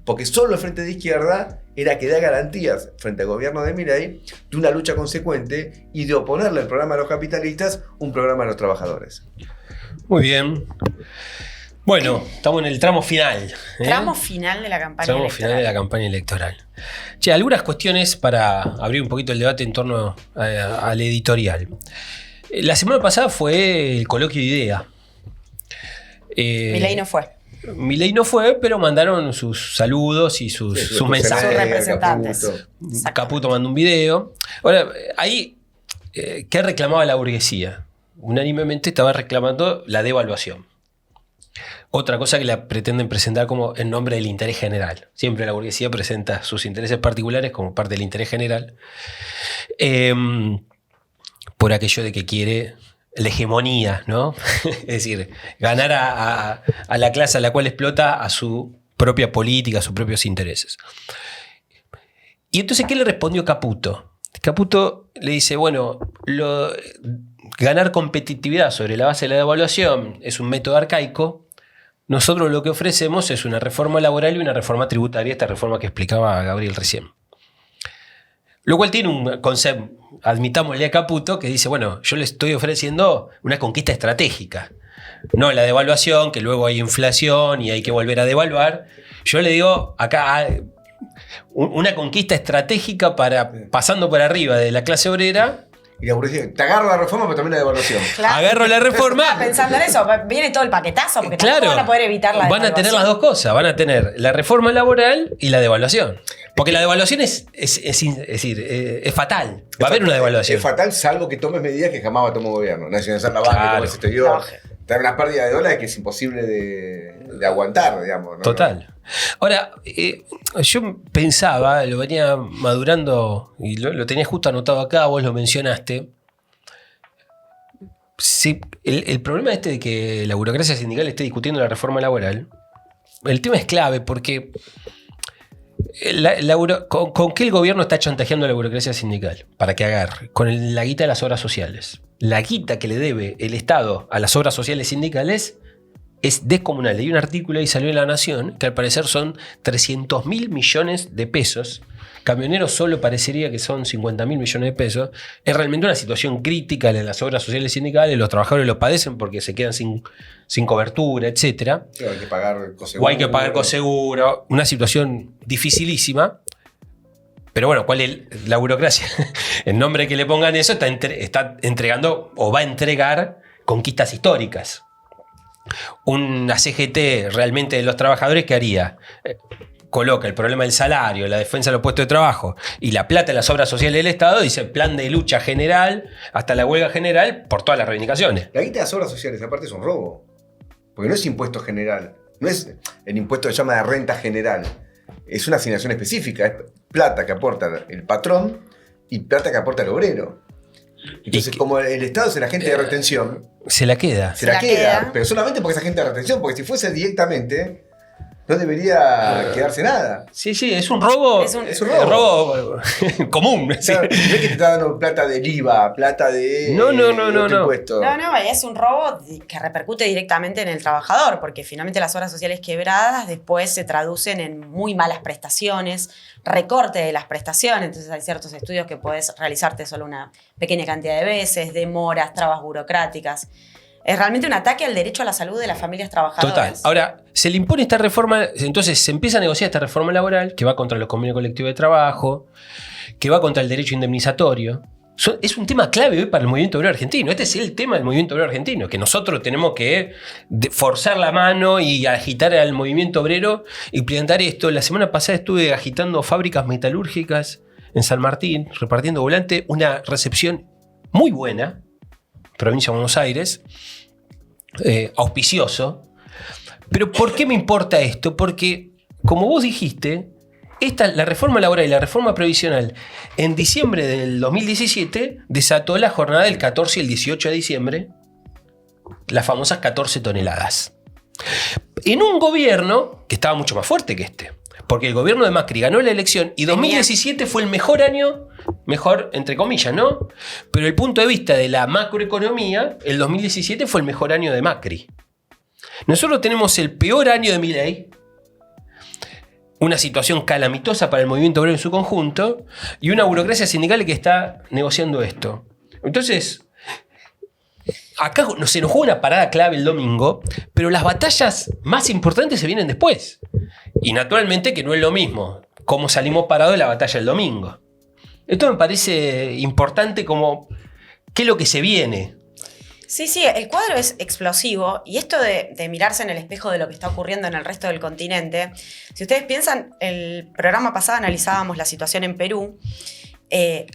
Porque solo el Frente de Izquierda era que da garantías frente al gobierno de Milei de una lucha consecuente y de oponerle al programa de los capitalistas un programa de los trabajadores. Muy bien. Bueno, estamos en el tramo final. Tramo final de la campaña Tramo electoral. final de la campaña electoral. Che, algunas cuestiones para abrir un poquito el debate en torno al editorial. La semana pasada fue el coloquio de IDEA. Milei no fue. Milei no fue, pero mandaron sus saludos y sus mensajes. Sus representantes. Caputo. Caputo mandó un video. Ahora, ahí, ¿qué reclamaba la burguesía? Unánimemente estaba reclamando la devaluación. Otra cosa que la pretenden presentar como en nombre del interés general. Siempre la burguesía presenta sus intereses particulares como parte del interés general. Por aquello de que quiere la hegemonía, ¿no? Es decir, ganar a la clase a la cual explota a su propia política, a sus propios intereses. Y entonces, ¿qué le respondió Caputo? Caputo le dice, bueno, ganar competitividad sobre la base de la devaluación es un método arcaico. Nosotros lo que ofrecemos es una reforma laboral y una reforma tributaria, esta reforma que explicaba Gabriel recién. Lo cual tiene un concepto, admitámosle a Caputo, que dice, bueno, yo le estoy ofreciendo una conquista estratégica. No la devaluación, que luego hay inflación y hay que volver a devaluar. Yo le digo, acá una conquista estratégica para pasando por arriba de la clase obrera. Y la burguesía, te agarro la reforma, pero también la devaluación. Claro. Agarro la reforma. Estaba pensando en eso, viene todo el paquetazo, porque tampoco van a poder evitar la van a tener las devaluación. dos cosas, van a tener la reforma laboral y la devaluación. Porque la devaluación es fatal. Va a haber una devaluación. Es fatal, salvo que tomes medidas que jamás va a tomar un gobierno. Nacionalizar la banca, Claro. comercio exterior. Tener unas pérdidas de dólares que es imposible de aguantar, digamos. ¿no? Total. Ahora, yo pensaba, lo venía madurando y lo tenía justo anotado acá, vos lo mencionaste. Sí, el problema de que la burocracia sindical esté discutiendo la reforma laboral, el tema es clave porque ¿con qué el gobierno está chantajeando a la burocracia sindical? Para que agarre. Con la guita de las obras sociales. La guita que le debe el Estado a las obras sociales sindicales es descomunal. Hay un artículo ahí, salió en La Nación, que al parecer son 300.000 millones de pesos. Camioneros solo parecería que son 50.000 millones de pesos. Es realmente una situación crítica en las obras sociales sindicales. Los trabajadores lo padecen porque se quedan sin cobertura, etc. Claro, hay que pagar coseguro. O hay que pagar coseguro. Una situación dificilísima. Pero bueno, ¿cuál es la burocracia? El nombre que le pongan eso está entregando o va a entregar conquistas históricas. Una CGT realmente de los trabajadores, ¿qué haría? Coloca el problema del salario, la defensa de los puestos de trabajo y la plata de las obras sociales del Estado, dice plan de lucha general hasta la huelga general por todas las reivindicaciones. La guita de las obras sociales, aparte, es un robo. Porque no es impuesto general. No es el impuesto que se llama de renta general. Es una asignación específica. Es plata que aporta el patrón y plata que aporta el obrero. Entonces, como el Estado es el agente de retención, Se la queda. se la queda. Pero solamente porque es agente de retención. Porque si fuese directamente, no debería quedarse nada. Sí, es un robo. Es un robo común. O sea, no es que te está dando plata del IVA, plata de No. otro impuesto. No, es un robo que repercute directamente en el trabajador, porque finalmente las obras sociales quebradas después se traducen en muy malas prestaciones, recorte de las prestaciones, entonces hay ciertos estudios que podés realizarte solo una pequeña cantidad de veces, demoras, trabas burocráticas. Es realmente un ataque al derecho a la salud de las familias trabajadoras. Total. Ahora, se le impone esta reforma, entonces se empieza a negociar esta reforma laboral que va contra los convenios colectivos de trabajo, que va contra el derecho indemnizatorio. es un tema clave hoy para el movimiento obrero argentino. Este es el tema del movimiento obrero argentino, que nosotros tenemos que forzar la mano y agitar al movimiento obrero y plantear esto. La semana pasada estuve agitando fábricas metalúrgicas en San Martín, repartiendo volante, una recepción muy buena, provincia de Buenos Aires, auspicioso. Pero ¿por qué me importa esto? Porque, como vos dijiste, la reforma laboral y la reforma previsional en diciembre del 2017 desató la jornada del 14 y el 18 de diciembre, las famosas 14 toneladas. En un gobierno que estaba mucho más fuerte que este, porque el gobierno de Macri ganó la elección y 2017 fue el mejor año, mejor entre comillas, ¿no? Pero desde el punto de vista de la macroeconomía, el 2017 fue el mejor año de Macri. Nosotros tenemos el peor año de Milei, una situación calamitosa para el movimiento obrero en su conjunto y una burocracia sindical que está negociando esto. Entonces, acá se nos juega una parada clave el domingo, pero las batallas más importantes se vienen después. Y naturalmente que no es lo mismo cómo salimos parados de la batalla del domingo. Esto me parece importante como qué es lo que se viene. Sí, el cuadro es explosivo y esto de mirarse en el espejo de lo que está ocurriendo en el resto del continente, si ustedes piensan, el programa pasado analizábamos la situación en Perú,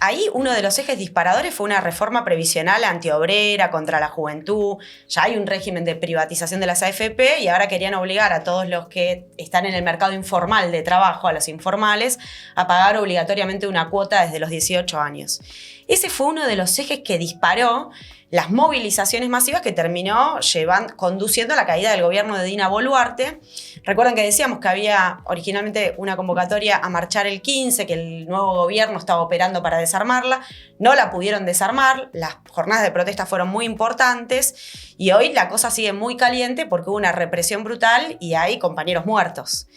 ahí uno de los ejes disparadores fue una reforma previsional antiobrera contra la juventud, ya hay un régimen de privatización de las AFP y ahora querían obligar a todos los que están en el mercado informal de trabajo, a los informales, a pagar obligatoriamente una cuota desde los 18 años. Ese fue uno de los ejes que disparó las movilizaciones masivas que terminó conduciendo a la caída del gobierno de Dina Boluarte. Recuerden que decíamos que había originalmente una convocatoria a marchar el 15, que el nuevo gobierno estaba operando para desarmarla. No la pudieron desarmar, las jornadas de protesta fueron muy importantes y hoy la cosa sigue muy caliente porque hubo una represión brutal y hay compañeros muertos.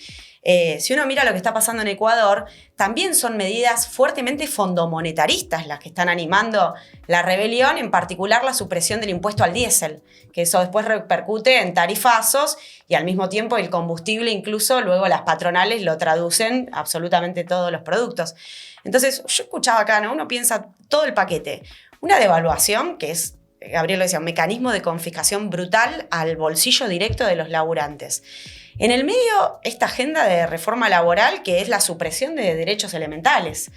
Si uno mira lo que está pasando en Ecuador, también son medidas fuertemente fondomonetaristas las que están animando la rebelión, en particular la supresión del impuesto al diésel, que eso después repercute en tarifazos y al mismo tiempo el combustible, incluso luego las patronales lo traducen absolutamente todos los productos. Entonces, yo escuchaba acá, ¿no? Uno piensa todo el paquete. Una devaluación, que es, Gabriel lo decía, un mecanismo de confiscación brutal al bolsillo directo de los laburantes. En el medio, esta agenda de reforma laboral que es la supresión de derechos elementales.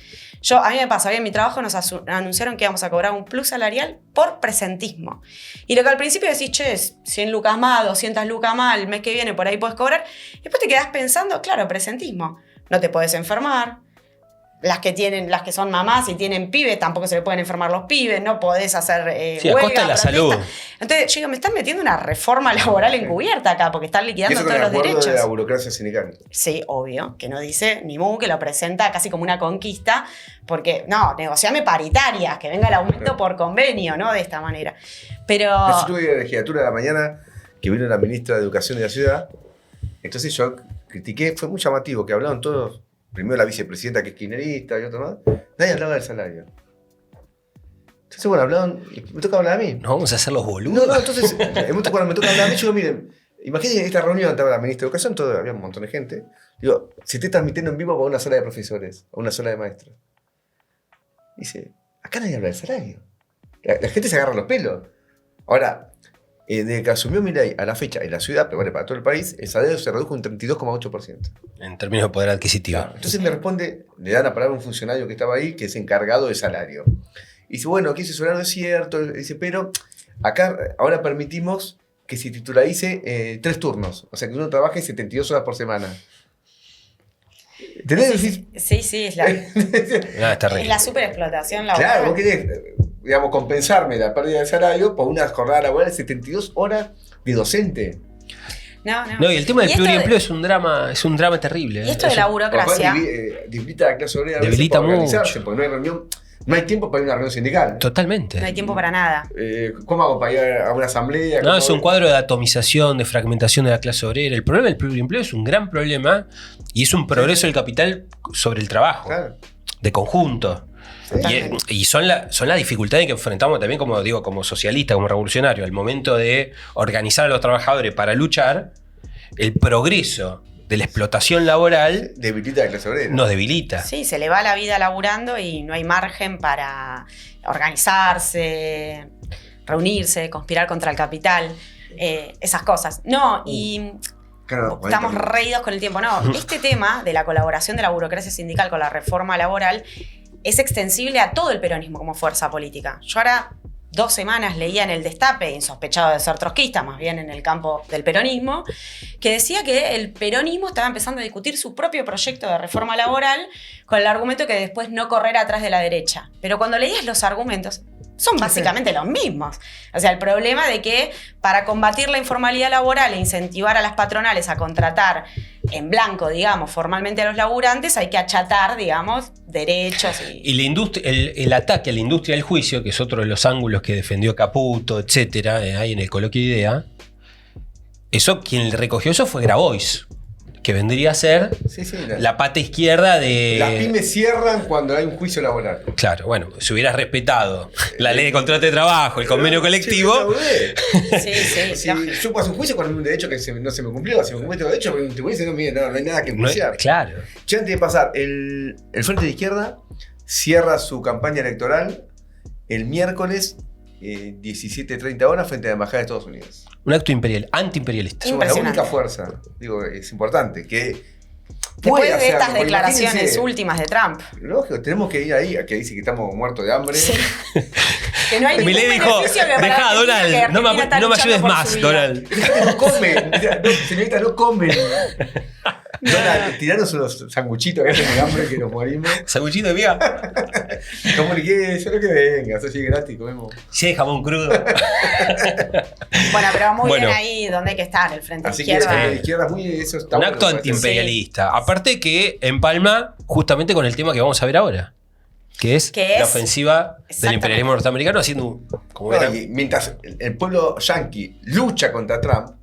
A mí me pasó, en mi trabajo nos anunciaron que íbamos a cobrar un plus salarial por presentismo. Y lo que al principio decís, 100 lucas más, 200 lucas más, el mes que viene por ahí podés cobrar. Y después te quedás pensando, claro, presentismo. No te podés enfermar. Las que son mamás y tienen pibes, tampoco se le pueden enfermar los pibes, no podés hacer huelga, a costa de la salud. Entonces, yo digo, me están metiendo una reforma laboral encubierta acá, porque están liquidando todos los derechos. De la burocracia sindical. Sí, obvio, que no dice ni mu, que lo presenta casi como una conquista, porque, no, negociame paritarias, que venga el aumento por convenio, ¿no? De esta manera. Pero... Yo tuve la legislatura de la mañana, que vino la ministra de Educación de la ciudad, entonces yo critiqué, fue muy llamativo, que hablaron todos. Primero la vicepresidenta, que es kirchnerista, y otro más. Nadie hablaba del salario. Entonces, bueno, hablaban. Me toca hablar a mí. ¿No vamos a hacer los boludos? No, entonces, cuando me toca hablar a mí, yo digo, miren, imagínense esta reunión, estaba la ministra de Educación, había un montón de gente. Digo, se esté transmitiendo en vivo para una sala de profesores, o una sala de maestros. Dice, acá nadie habla del salario. La gente se agarra los pelos. Ahora, desde que asumió Milei a la fecha en la ciudad, pero vale para todo el país, el salario se redujo un 32,8%. En términos de poder adquisitivo. Claro. Entonces me responde, le dan la palabra a un funcionario que estaba ahí, que es encargado de salario. Y dice, bueno, aquí ese salario es cierto. Dice, pero acá ahora permitimos que se titularice 3 turnos. O sea, que uno trabaje 72 horas por semana. ¿Entendés? Sí, es la superexplotación laboral. Claro, vos querés, digamos, compensarme la pérdida de salario por una jornada laboral de 72 horas de docente. No, y el tema del pluriempleo es un drama terrible. Y esto de la burocracia. Debilita a la clase obrera. Debilita mucho. Porque no hay reunión. No hay tiempo para ir a una reunión sindical. Totalmente. No hay tiempo para nada. ¿Cómo hago para ir a una asamblea? No, es un cuadro de atomización, de fragmentación de la clase obrera. El problema del pluriempleo es un gran problema y es un progreso del capital sobre el trabajo. Claro. De conjunto. Sí. Y son las dificultades que enfrentamos también, como socialista, como revolucionario, al momento de organizar a los trabajadores para luchar. El progreso de la explotación laboral Debilita la clase obrera. nos debilita. Sí, se le va la vida laburando y no hay margen para organizarse, reunirse, conspirar contra el capital, esas cosas. No, y Claro, estamos reídos con el tiempo. No, este tema de la colaboración de la burocracia sindical con la reforma laboral es extensible a todo el peronismo como fuerza política. Yo ahora 2 semanas leía en El Destape, insospechado de ser trotskista, más bien en el campo del peronismo, que decía que el peronismo estaba empezando a discutir su propio proyecto de reforma laboral con el argumento que después no correr atrás de la derecha. Pero cuando leías los argumentos, son básicamente los mismos. O sea, el problema de que para combatir la informalidad laboral e incentivar a las patronales a contratar en blanco, digamos, formalmente a los laburantes, hay que achatar, digamos, derechos. Y la industria, el ataque a la industria del juicio, que es otro de los ángulos que defendió Caputo, etcétera, ahí en el coloquio Idea, eso, quien recogió eso fue Grabois, que vendría a ser la pata izquierda de... Las pymes cierran cuando hay un juicio laboral. Claro, bueno, si hubieras respetado la ley de contrato de trabajo, el convenio colectivo... Sí, lógico. Yo paso un juicio con un derecho que no se me cumplió. Si me cumplió el derecho, te voy a decir, no hay nada que enjuiciar. Claro. Ya antes de pasar, el Frente de Izquierda cierra su campaña electoral el miércoles 17:30 horas frente a la Embajada de Estados Unidos. Un acto imperial, antiimperialista. Somos la única fuerza, digo, es importante, que después de hacerlo, estas declaraciones imagínense, últimas de Trump. Lógico, tenemos que ir ahí, a que dice que estamos muertos de hambre. Sí. Que no hay ningún Milei dijo, beneficio que para dejá, Argentina, Donald, que no Argentina me está ayudes luchando por más, su vida. Donald. No comen, señorita, no comen. Donald, tiranos unos sanguchitos que hacen el hambre que nos morimos. Sanguchito de miga. Como que eso es lo que venga, eso sí gratis, comemos. Sí, hay jamón crudo. Bueno, pero muy Bueno. bien ahí donde hay que estar, el frente Así que el izquierda. Frente de Izquierda es muy eso está Un bueno, acto parece. antiimperialista. Aparte que empalma justamente con el tema que vamos a ver ahora. Que es la ofensiva del Exactamente. imperialismo norteamericano haciendo como era. Y mientras el pueblo yanqui lucha contra Trump,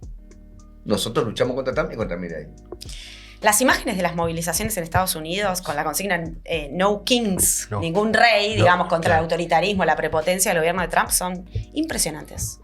nosotros luchamos contra Trump y contra Milei. Las imágenes de las movilizaciones en Estados Unidos con la consigna No Kings, No. ningún rey, digamos, contra claro. el autoritarismo, la prepotencia del gobierno de Trump son impresionantes.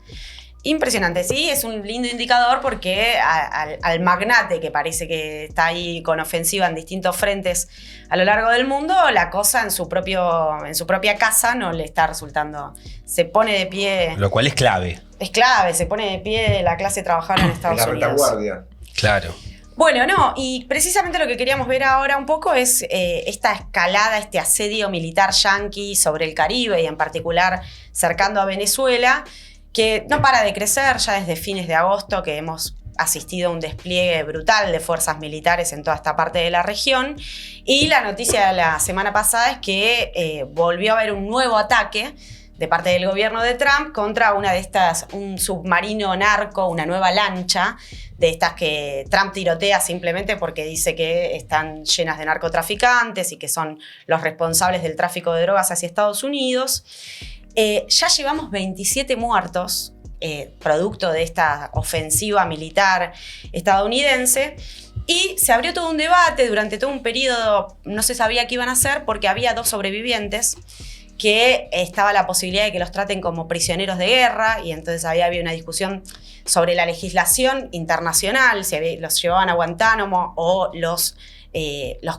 Impresionantes, sí, es un lindo indicador porque al magnate que parece que está ahí con ofensiva en distintos frentes a lo largo del mundo, la cosa en su propia casa no le está resultando. Se pone de pie, Lo cual es clave. es clave, se pone de pie la clase trabajadora en En Estados la Unidos. retaguardia. Claro. Bueno, no, y precisamente lo que queríamos ver ahora un poco es esta escalada, este asedio militar yanqui sobre el Caribe y en particular cercando a Venezuela, que no para de crecer ya desde fines de agosto, que hemos asistido a un despliegue brutal de fuerzas militares en toda esta parte de la región. Y la noticia de la semana pasada es que volvió a haber un nuevo ataque de parte del gobierno de Trump contra una de estas, un submarino narco, una nueva lancha, de estas que Trump tirotea simplemente porque dice que están llenas de narcotraficantes y que son los responsables del tráfico de drogas hacia Estados Unidos. Ya llevamos 27 muertos, producto de esta ofensiva militar estadounidense, y se abrió todo un debate durante todo un periodo, no se sabía qué iban a hacer porque había 2 sobrevivientes, que estaba la posibilidad de que los traten como prisioneros de guerra, y entonces había una discusión sobre la legislación internacional, si los llevaban a Guantánamo o los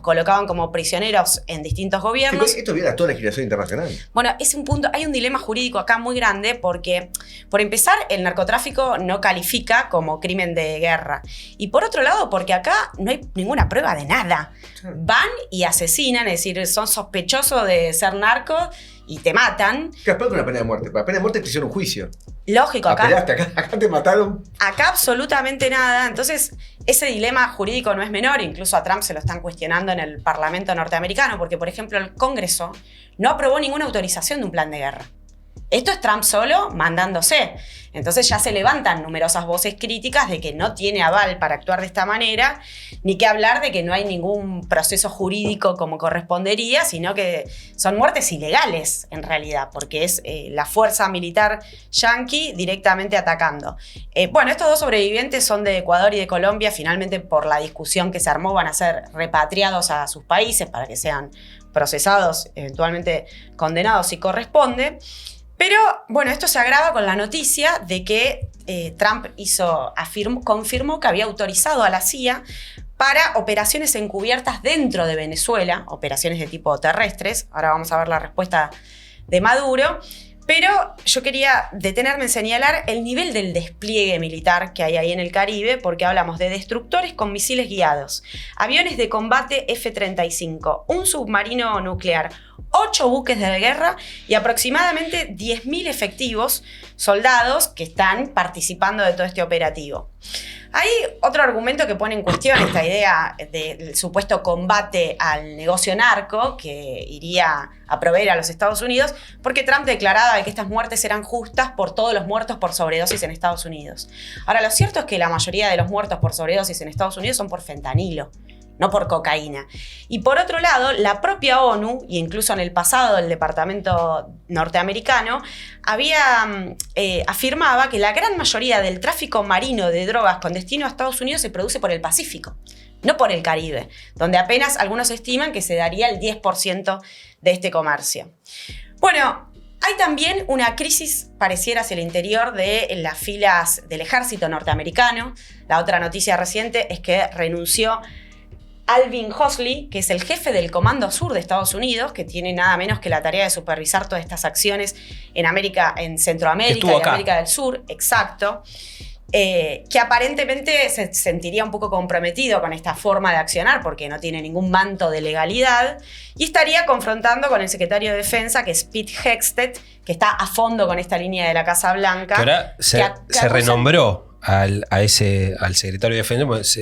colocaban como prisioneros en distintos gobiernos. Sí, esto viola toda la legislación internacional. Bueno, es un punto, hay un dilema jurídico acá muy grande porque, por empezar, el narcotráfico no califica como crimen de guerra. Y por otro lado, porque acá no hay ninguna prueba de nada. Van y asesinan, es decir, son sospechosos de ser narcos y te matan. ¿Qué pasa con la pena de muerte? La pena de muerte es prisión o juicio. Lógico, acá Apelaste, acá te mataron. Acá absolutamente nada. Entonces, ese dilema jurídico no es menor. Incluso a Trump se lo están cuestionando en el Parlamento norteamericano porque, por ejemplo, el Congreso no aprobó ninguna autorización de un plan de guerra. Esto es Trump solo mandándose. Entonces ya se levantan numerosas voces críticas de que no tiene aval para actuar de esta manera, ni que hablar de que no hay ningún proceso jurídico como correspondería, sino que son muertes ilegales en realidad, porque es la fuerza militar yanqui directamente atacando. Bueno, estos 2 sobrevivientes son de Ecuador y de Colombia. Finalmente, por la discusión que se armó, van a ser repatriados a sus países para que sean procesados, eventualmente condenados si corresponde. Pero, bueno, esto se agrava con la noticia de que Trump confirmó que había autorizado a la CIA para operaciones encubiertas dentro de Venezuela, operaciones de tipo terrestres. Ahora vamos a ver la respuesta de Maduro. Pero yo quería detenerme en señalar el nivel del despliegue militar que hay ahí en el Caribe, porque hablamos de destructores con misiles guiados, aviones de combate F-35, un submarino nuclear, 8 buques de guerra y aproximadamente 10.000 efectivos soldados que están participando de todo este operativo. Hay otro argumento que pone en cuestión esta idea del supuesto combate al negocio narco que iría a proveer a los Estados Unidos, porque Trump declaraba que estas muertes eran justas por todos los muertos por sobredosis en Estados Unidos. Ahora, lo cierto es que la mayoría de los muertos por sobredosis en Estados Unidos son por fentanilo, no por cocaína. Y por otro lado, la propia ONU, e incluso en el pasado el Departamento norteamericano, afirmaba que la gran mayoría del tráfico marino de drogas con destino a Estados Unidos se produce por el Pacífico, no por el Caribe, donde apenas algunos estiman que se daría el 10% de este comercio. Bueno, hay también una crisis pareciera hacia el interior de las filas del ejército norteamericano. La otra noticia reciente es que renunció Alvin Hoxley, que es el jefe del Comando Sur de Estados Unidos, que tiene nada menos que la tarea de supervisar todas estas acciones en Centroamérica y América del Sur, exacto, que aparentemente se sentiría un poco comprometido con esta forma de accionar porque no tiene ningún manto de legalidad y estaría confrontando con el secretario de Defensa, que es Pete Hegseth, que está a fondo con esta línea de la Casa Blanca. Que ahora se renombró al secretario de Defensa, pues,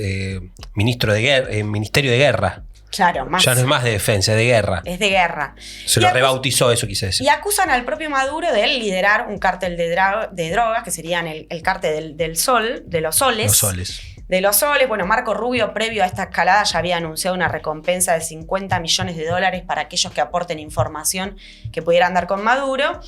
Ministerio de Guerra. Claro, más. Ya no es más de defensa, es de guerra. Es de guerra. Se lo rebautizó, eso quise decir. Y acusan al propio Maduro de él liderar un cártel de drogas, que serían el cártel del Sol, de los soles. Los soles. De los soles. Bueno, Marco Rubio, previo a esta escalada, ya había anunciado una recompensa de $50 millones para aquellos que aporten información que pudieran dar con Maduro.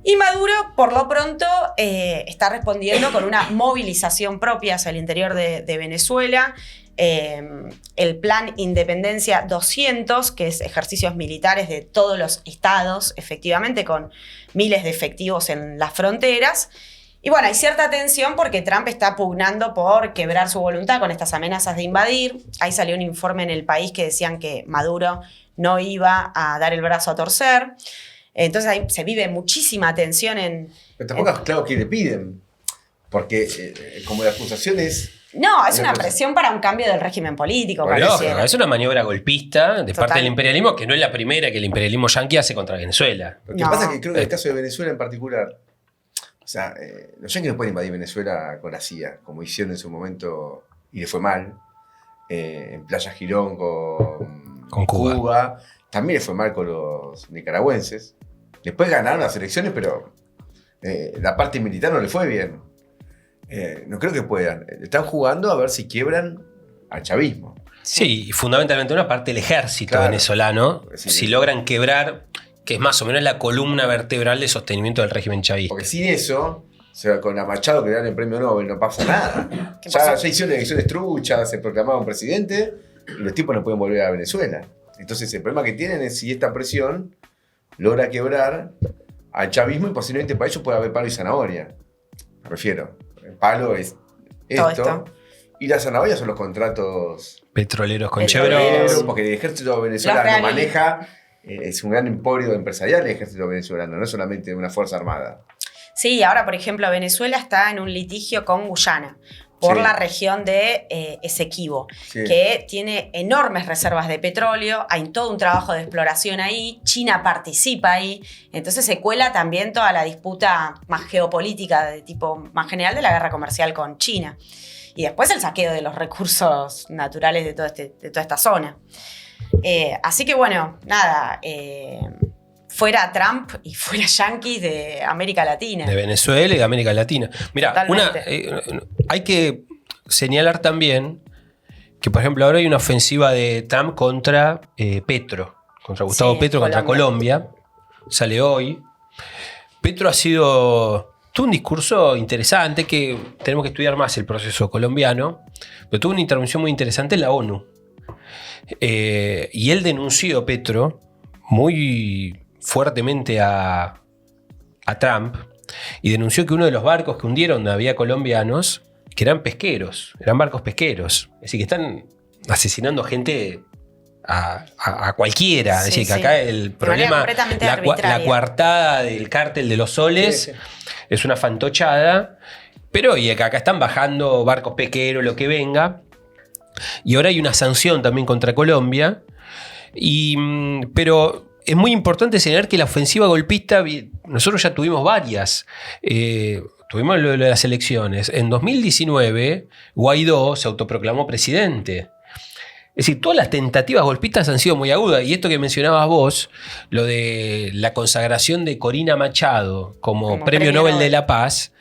Y Maduro, por lo pronto, está respondiendo con una movilización propia hacia el interior de Venezuela. El Plan Independencia 200, que es ejercicios militares de todos los estados, efectivamente, con miles de efectivos en las fronteras. Y bueno, hay cierta tensión porque Trump está pugnando por quebrar su voluntad con estas amenazas de invadir. Ahí salió un informe en El País que decían que Maduro no iba a dar el brazo a torcer. Entonces ahí se vive muchísima tensión Pero tampoco es claro que le piden, porque como la acusación es... No, es una presión para un cambio del régimen político. Es una maniobra golpista de parte del imperialismo, que no es la primera que el imperialismo yanqui hace contra Venezuela. Lo que pasa es que creo que en el caso de Venezuela en particular, o sea, los yanquis no pueden invadir Venezuela con la CIA, como hicieron en su momento, y le fue mal, en Playa Girón con Cuba. También le fue mal con los nicaragüenses. Después ganaron las elecciones, pero la parte militar no le fue bien. No creo que puedan. Están jugando a ver si quiebran al chavismo. Sí, y fundamentalmente una parte del ejército venezolano, Sí. Si logran quebrar, que es más o menos la columna vertebral de sostenimiento del régimen chavista. Porque sin eso, o sea, con a Machado que le dan el premio Nobel no pasa nada. Ya hicieron elecciones truchas, se proclamaron presidente y los tipos no pueden volver a Venezuela. Entonces el problema que tienen es si esta presión logra quebrar al chavismo y posiblemente para ellos pueda haber palo y zanahoria. Me refiero. El palo es esto. Y la zanahoria son los contratos Petroleros con Petroleros. Chevron. porque el ejército venezolano maneja, es un gran emporio empresarial el ejército venezolano, no es solamente una fuerza armada. Sí, ahora por ejemplo Venezuela está en un litigio con Guyana por la región de Esequibo, que tiene enormes reservas de petróleo, hay todo un trabajo de exploración ahí, China participa ahí, entonces se cuela también toda la disputa más geopolítica de tipo más general de la guerra comercial con China. Y después el saqueo de los recursos naturales de toda esta zona. Así que bueno, nada, fuera Trump y fuera yanquis de América Latina. De Venezuela y de América Latina. Mira, hay que señalar también que, por ejemplo, ahora hay una ofensiva de Trump contra Petro, contra Gustavo Petro, contra Colombia. Sale hoy. Petro tuvo un discurso interesante, que tenemos que estudiar más el proceso colombiano, pero tuvo una intervención muy interesante en la ONU. Y él denunció, Petro, muy fuertemente a Trump, y denunció que uno de los barcos que hundieron donde había colombianos, que eran pesqueros, eran barcos pesqueros. Es decir, que están asesinando gente a cualquiera. Sí, Es decir, que sí. acá el problema, completamente la arbitraria. coartada del cártel de los soles Sí, sí. es una fantochada. Pero oye, que acá están bajando barcos pesqueros, lo que venga. Y ahora hay una sanción también contra Colombia. Pero es muy importante señalar que la ofensiva golpista, nosotros ya tuvimos varias. Tuvimos lo de las elecciones. En 2019, Guaidó se autoproclamó presidente. Es decir, todas las tentativas golpistas han sido muy agudas. Y esto que mencionabas vos, lo de la consagración de Corina Machado como premio Nobel de la Paz.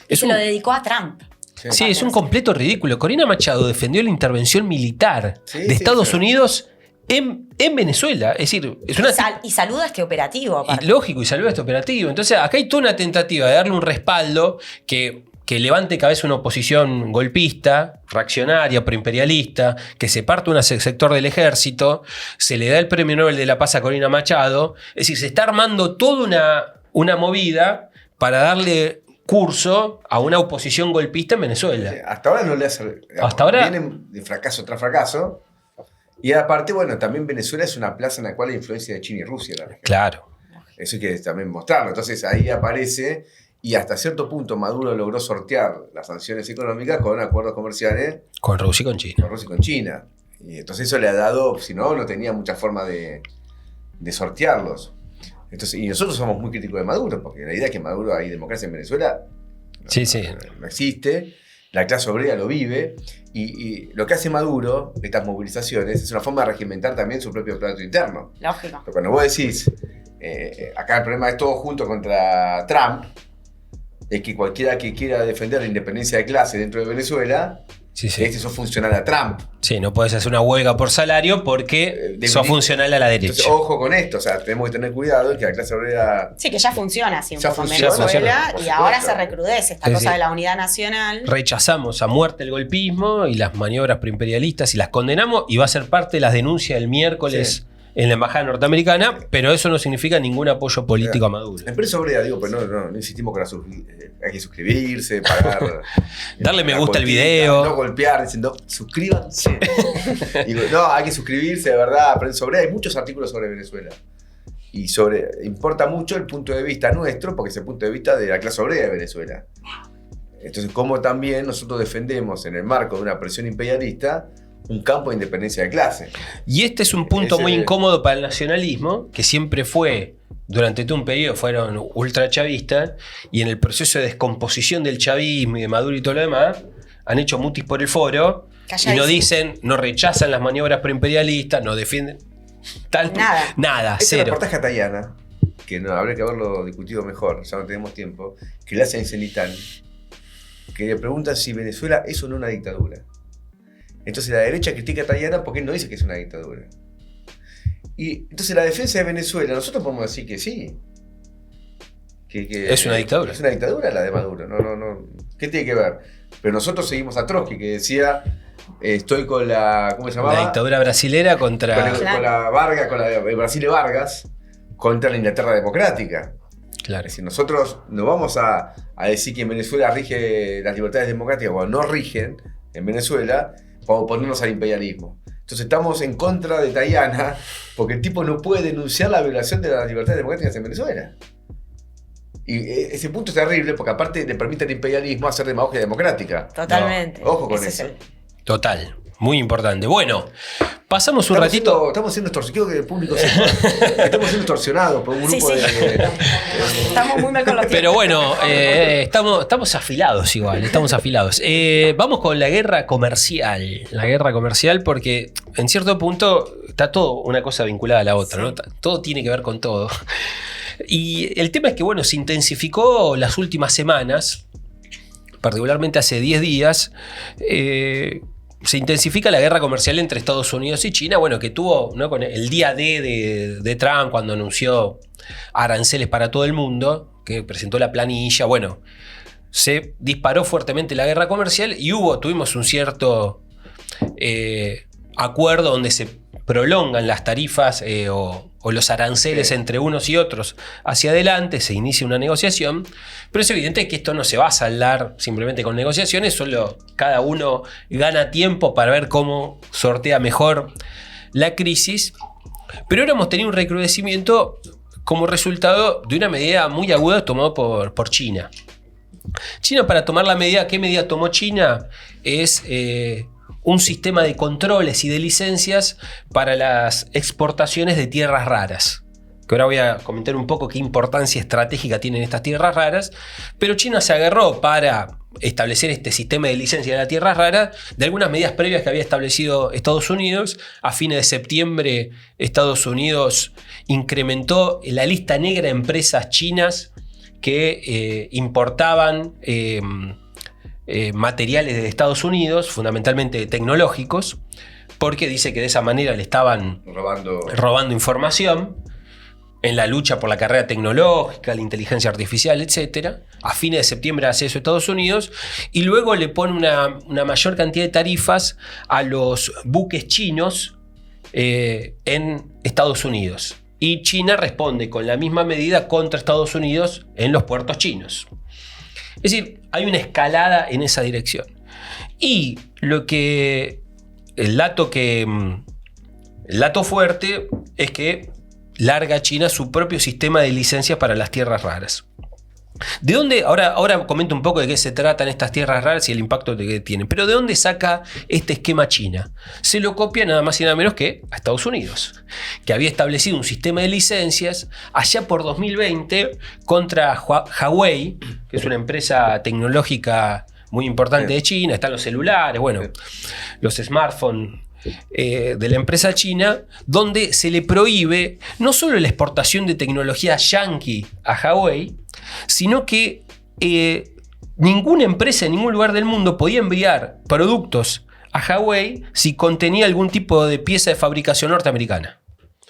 Y se lo dedicó a Trump. Sí, es un completo ridículo. Corina Machado defendió la intervención militar Sí, de sí, Estados sí. Unidos en Venezuela. Es decir, es una... Y saluda este operativo, aparte. Y lógico, y salvó este operativo. Entonces, acá hay toda una tentativa de darle un respaldo que levante cabeza una oposición golpista, reaccionaria, proimperialista, que se parte un sector del ejército, se le da el premio Nobel de la Paz a Corina Machado. Es decir, se está armando toda una movida para darle curso a una oposición golpista en Venezuela. Hasta ahora no le hace. Digamos, Hasta ahora- vienen de fracaso tras fracaso. Y aparte, bueno, también Venezuela es una plaza en la cual hay influencia de China y Rusia en la región. Claro. Eso hay que también mostrarlo. Entonces ahí aparece, y hasta cierto punto Maduro logró sortear las sanciones económicas con acuerdos comerciales Con Rusia y con China. con Rusia y con China. Y entonces eso le ha dado, si no, no tenía mucha forma de sortearlos. Entonces, y nosotros somos muy críticos de Maduro, porque la idea es que Maduro hay democracia en Venezuela Sí, sí. no existe, la clase obrera lo vive, y lo que hace Maduro, estas movilizaciones, es una forma de regimentar también su propio plato interno. Lógico. Pero cuando vos decís, acá el problema es todo junto contra Trump, es que cualquiera que quiera defender la independencia de clase dentro de Venezuela, Sí, sí. eso es funcional a Trump. Sí, no puedes hacer una huelga por salario porque sos definit- funcional a la derecha. Entonces, ojo con esto, o sea, tenemos que tener cuidado que la clase obrera... Sí, que ya funciona así un Ya poco en funciona, Venezuela por y supuesto. ahora se recrudece esta Sí, cosa sí. de la unidad nacional. Rechazamos a muerte el golpismo y las maniobras preimperialistas y las condenamos, y va a ser parte de las denuncias del miércoles en la embajada norteamericana, pero eso no significa ningún apoyo político a Maduro. La empresa obrera, digo, pero no insistimos con hay que suscribirse, pagar... Darle me la gusta al cuotita, video. No golpear, diciendo, suscríbanse. Digo, no, hay que suscribirse, de verdad. Prensa obrera, hay muchos artículos sobre Venezuela. Y importa mucho el punto de vista nuestro, porque es el punto de vista de la clase obrera de Venezuela. Entonces, como también nosotros defendemos en el marco de una presión imperialista un campo de independencia de clase. Y este es un punto Ese- muy incómodo para el nacionalismo, que siempre fue, durante todo un periodo, fueron ultrachavistas, y en el proceso de descomposición del chavismo y de Maduro y todo lo demás, han hecho mutis por el foro, y Calladísimo. no dicen, no rechazan las maniobras preimperialistas, no defienden... Nada, Este cero. reportaje a Tayana, que no, habría que haberlo discutido mejor, ya no tenemos tiempo, que le hace en Cenitán, que le preguntan si Venezuela es o no una dictadura. Entonces la derecha critica a Tayana porque él no dice que es una dictadura. Y entonces la defensa de Venezuela, nosotros podemos decir que sí. Que Es una dictadura. Es una dictadura la de Maduro. No. ¿Qué tiene que ver? Pero nosotros seguimos a Trotsky, que decía, estoy con la... ¿Cómo se llamaba? La dictadura brasilera contra... Con la Vargas, con la de Brasil Vargas, contra la Inglaterra democrática. Claro. Es decir, nosotros no vamos a decir que en Venezuela rige las libertades democráticas cuando no rigen en Venezuela para oponernos al imperialismo. Entonces estamos en contra de Tayana porque el tipo no puede denunciar la violación de las libertades democráticas en Venezuela. Y ese punto es terrible porque aparte le permite al imperialismo hacer demagogia democrática. Totalmente. No, ojo con Ese es eso. Total. Muy importante. Bueno, pasamos un ratito... Estamos siendo extorsionados. Quiero que el público sepa. Estamos siendo extorsionados por un grupo Sí. de Estamos muy mal con los Pero tiempos. bueno, estamos afilados igual, estamos afilados. Vamos con la guerra comercial. La guerra comercial porque en cierto punto está todo una cosa vinculada a la otra, ¿no? Todo tiene que ver con todo. Y el tema es que, bueno, se intensificó las últimas semanas, particularmente hace 10 días, se intensifica la guerra comercial entre Estados Unidos y China, bueno, que tuvo, ¿no?, con el día D de Trump cuando anunció aranceles para todo el mundo, que presentó la planilla, bueno, se disparó fuertemente la guerra comercial y tuvimos un cierto acuerdo donde se prolongan las tarifas o los aranceles entre unos y otros hacia adelante, se inicia una negociación, pero es evidente que esto no se va a saldar simplemente con negociaciones, solo cada uno gana tiempo para ver cómo sortea mejor la crisis, pero ahora hemos tenido un recrudecimiento como resultado de una medida muy aguda tomada por China. China, para tomar la medida, ¿qué medida tomó China? Es un sistema de controles y de licencias para las exportaciones de tierras raras. Que ahora voy a comentar un poco qué importancia estratégica tienen estas tierras raras. Pero China se agarró para establecer este sistema de licencia de la tierra rara de algunas medidas previas que había establecido Estados Unidos. A fines de septiembre, Estados Unidos incrementó la lista negra de empresas chinas que importaban materiales de Estados Unidos, fundamentalmente tecnológicos, porque dice que de esa manera le estaban robando información en la lucha por la carrera tecnológica, la inteligencia artificial, etc. A fines de septiembre hace eso Estados Unidos, y luego le pone una mayor cantidad de tarifas a los buques chinos en Estados Unidos. Y China responde con la misma medida contra Estados Unidos en los puertos chinos. Es decir, hay una escalada en esa dirección. Y el dato fuerte es que larga China su propio sistema de licencias para las tierras raras. ¿De dónde? Ahora comento un poco de qué se tratan estas tierras raras y el impacto que tienen. Pero ¿de dónde saca este esquema China? Se lo copia nada más y nada menos que a Estados Unidos, que había establecido un sistema de licencias allá por 2020 contra Huawei, que es una empresa tecnológica muy importante de China. Están los celulares, los smartphones de la empresa china, donde se le prohíbe no solo la exportación de tecnología yankee a Huawei, sino que ninguna empresa en ningún lugar del mundo podía enviar productos a Huawei si contenía algún tipo de pieza de fabricación norteamericana.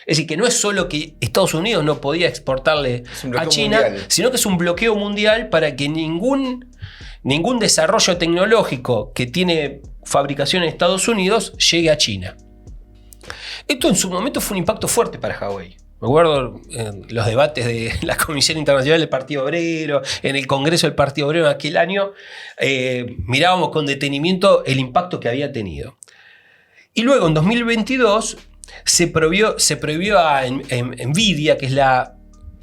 Es decir, que no es solo que Estados Unidos no podía exportarle a China, sino que es un bloqueo mundial para que ningún desarrollo tecnológico que tiene fabricación en Estados Unidos llegue a China. Esto en su momento fue un impacto fuerte para Huawei. Me acuerdo en los debates de la Comisión Internacional del Partido Obrero, en el Congreso del Partido Obrero en aquel año, mirábamos con detenimiento el impacto que había tenido. Y luego en 2022 se prohibió a Nvidia, que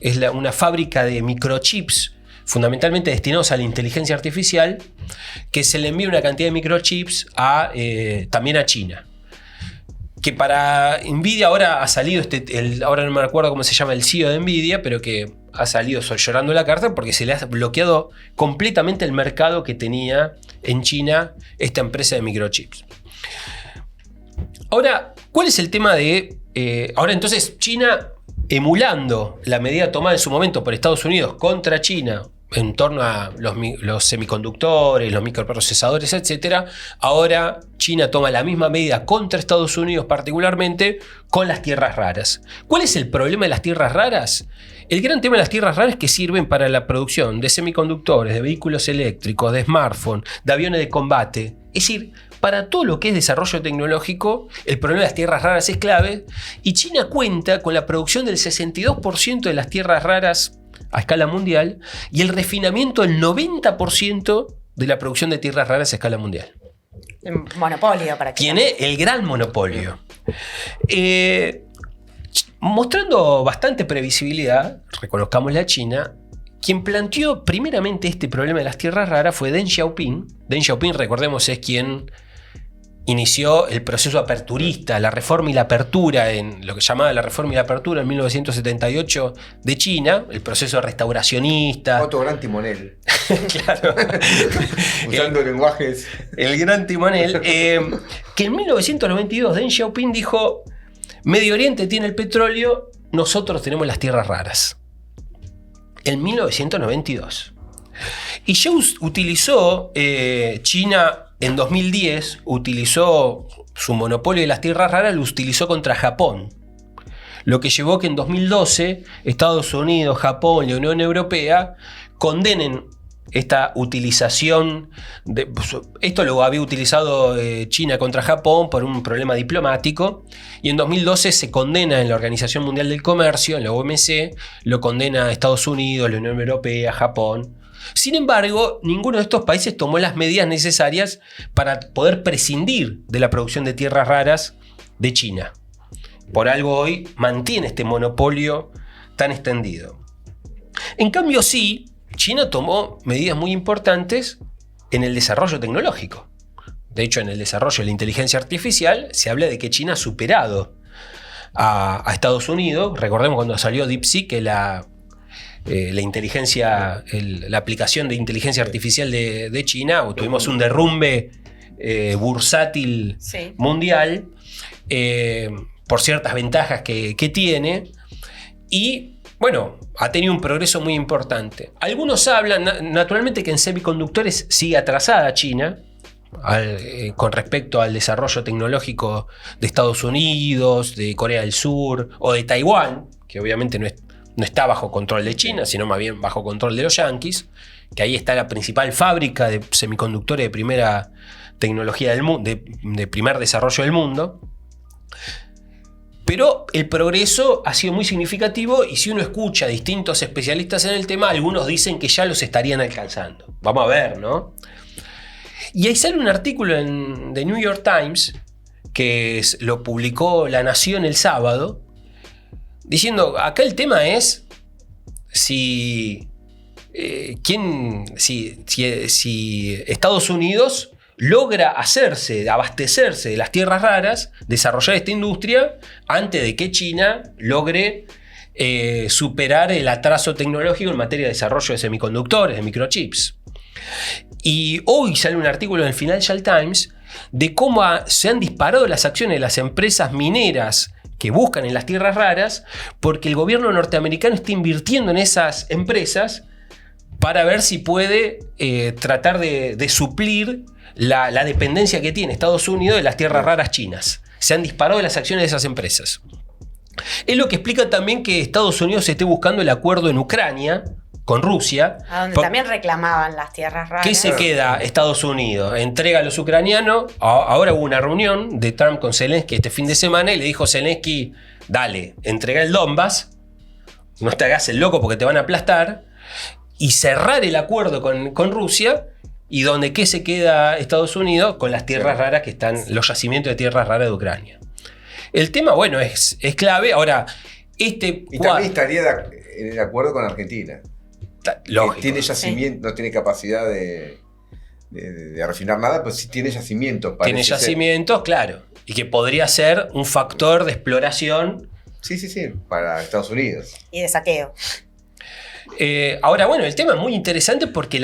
es una fábrica de microchips fundamentalmente destinados a la inteligencia artificial, que se le envíe una cantidad de microchips también a China. Que para Nvidia ahora ha salido, ahora no me acuerdo cómo se llama el CEO de Nvidia, pero que ha salido llorando la carta porque se le ha bloqueado completamente el mercado que tenía en China esta empresa de microchips. Ahora, ¿cuál es el tema de... ahora entonces China, emulando la medida tomada en su momento por Estados Unidos contra China en torno a los semiconductores, los microprocesadores, etc. Ahora China toma la misma medida contra Estados Unidos, particularmente con las tierras raras. ¿Cuál es el problema de las tierras raras? El gran tema de las tierras raras es que sirven para la producción de semiconductores, de vehículos eléctricos, de smartphones, de aviones de combate. Es decir, para todo lo que es desarrollo tecnológico, el problema de las tierras raras es clave, y China cuenta con la producción del 62% de las tierras raras a escala mundial y el refinamiento del 90% de la producción de tierras raras a escala mundial. Monopolio para que tiene el gran monopolio. Mostrando bastante previsibilidad, reconozcámosle a China, quien planteó primeramente este problema de las tierras raras fue Deng Xiaoping. Deng Xiaoping, recordemos, es quien inició el proceso aperturista, la reforma y la apertura, en lo que llamaba la reforma y la apertura en 1978 de China, el proceso restauracionista. Otro gran timonel. Claro. Usando lenguajes. El gran timonel. Que en 1992 Deng Xiaoping dijo: Medio Oriente tiene el petróleo, nosotros tenemos las tierras raras. En 1992. Y ya utilizó China en 2010, utilizó su monopolio de las tierras raras, lo utilizó contra Japón. Lo que llevó que en 2012 Estados Unidos, Japón y la Unión Europea condenen esta utilización, esto lo había utilizado China contra Japón por un problema diplomático, y en 2012 se condena en la Organización Mundial del Comercio, en la OMC, lo condena a Estados Unidos, la Unión Europea, Japón. Sin embargo, ninguno de estos países tomó las medidas necesarias para poder prescindir de la producción de tierras raras de China. Por algo hoy mantiene este monopolio tan extendido. En cambio, sí, China tomó medidas muy importantes en el desarrollo tecnológico. De hecho, en el desarrollo de la inteligencia artificial se habla de que China ha superado a Estados Unidos. Recordemos cuando salió DeepSeek, que la inteligencia, la aplicación de inteligencia artificial de China, tuvimos un derrumbe bursátil mundial por ciertas ventajas que tiene, y bueno, ha tenido un progreso muy importante. Algunos hablan, naturalmente, que en semiconductores sigue atrasada China con respecto al desarrollo tecnológico de Estados Unidos, de Corea del Sur o de Taiwán, que obviamente no está bajo control de China, sino más bien bajo control de los yanquis, que ahí está la principal fábrica de semiconductores de primera tecnología del mundo, de primer desarrollo del mundo. Pero el progreso ha sido muy significativo, y si uno escucha a distintos especialistas en el tema, algunos dicen que ya los estarían alcanzando. Vamos a ver, ¿no? Y ahí sale un artículo en The New York Times, que lo publicó La Nación el sábado, diciendo, acá el tema es si Estados Unidos logra abastecerse de las tierras raras, desarrollar esta industria antes de que China logre superar el atraso tecnológico en materia de desarrollo de semiconductores, de microchips. Y hoy sale un artículo en el Financial Times de cómo se han disparado las acciones de las empresas mineras que buscan en las tierras raras, porque el gobierno norteamericano está invirtiendo en esas empresas para ver si puede tratar de suplir la dependencia que tiene Estados Unidos de las tierras raras chinas. Se han disparado las acciones de esas empresas. Es lo que explica también que Estados Unidos esté buscando el acuerdo en Ucrania con Rusia. A donde también reclamaban las tierras raras. ¿Qué se queda Estados Unidos? Entrega a los ucranianos. Ahora hubo una reunión de Trump con Zelensky este fin de semana, y le dijo Zelensky, dale, entrega el Donbass, no te hagas el loco porque te van a aplastar, y cerrar el acuerdo con Rusia. Y donde ¿qué se queda Estados Unidos? Con las tierras raras que están, los yacimientos de tierras raras de Ucrania. El tema, bueno, es clave. Ahora, y también estaría en el acuerdo con Argentina. Lógico. Tiene yacimiento, no tiene capacidad de refinar nada, pero sí tiene yacimientos. Tiene yacimientos, claro. Y que podría ser un factor de exploración. Sí, para Estados Unidos. Y de saqueo. Ahora, bueno, el tema es muy interesante porque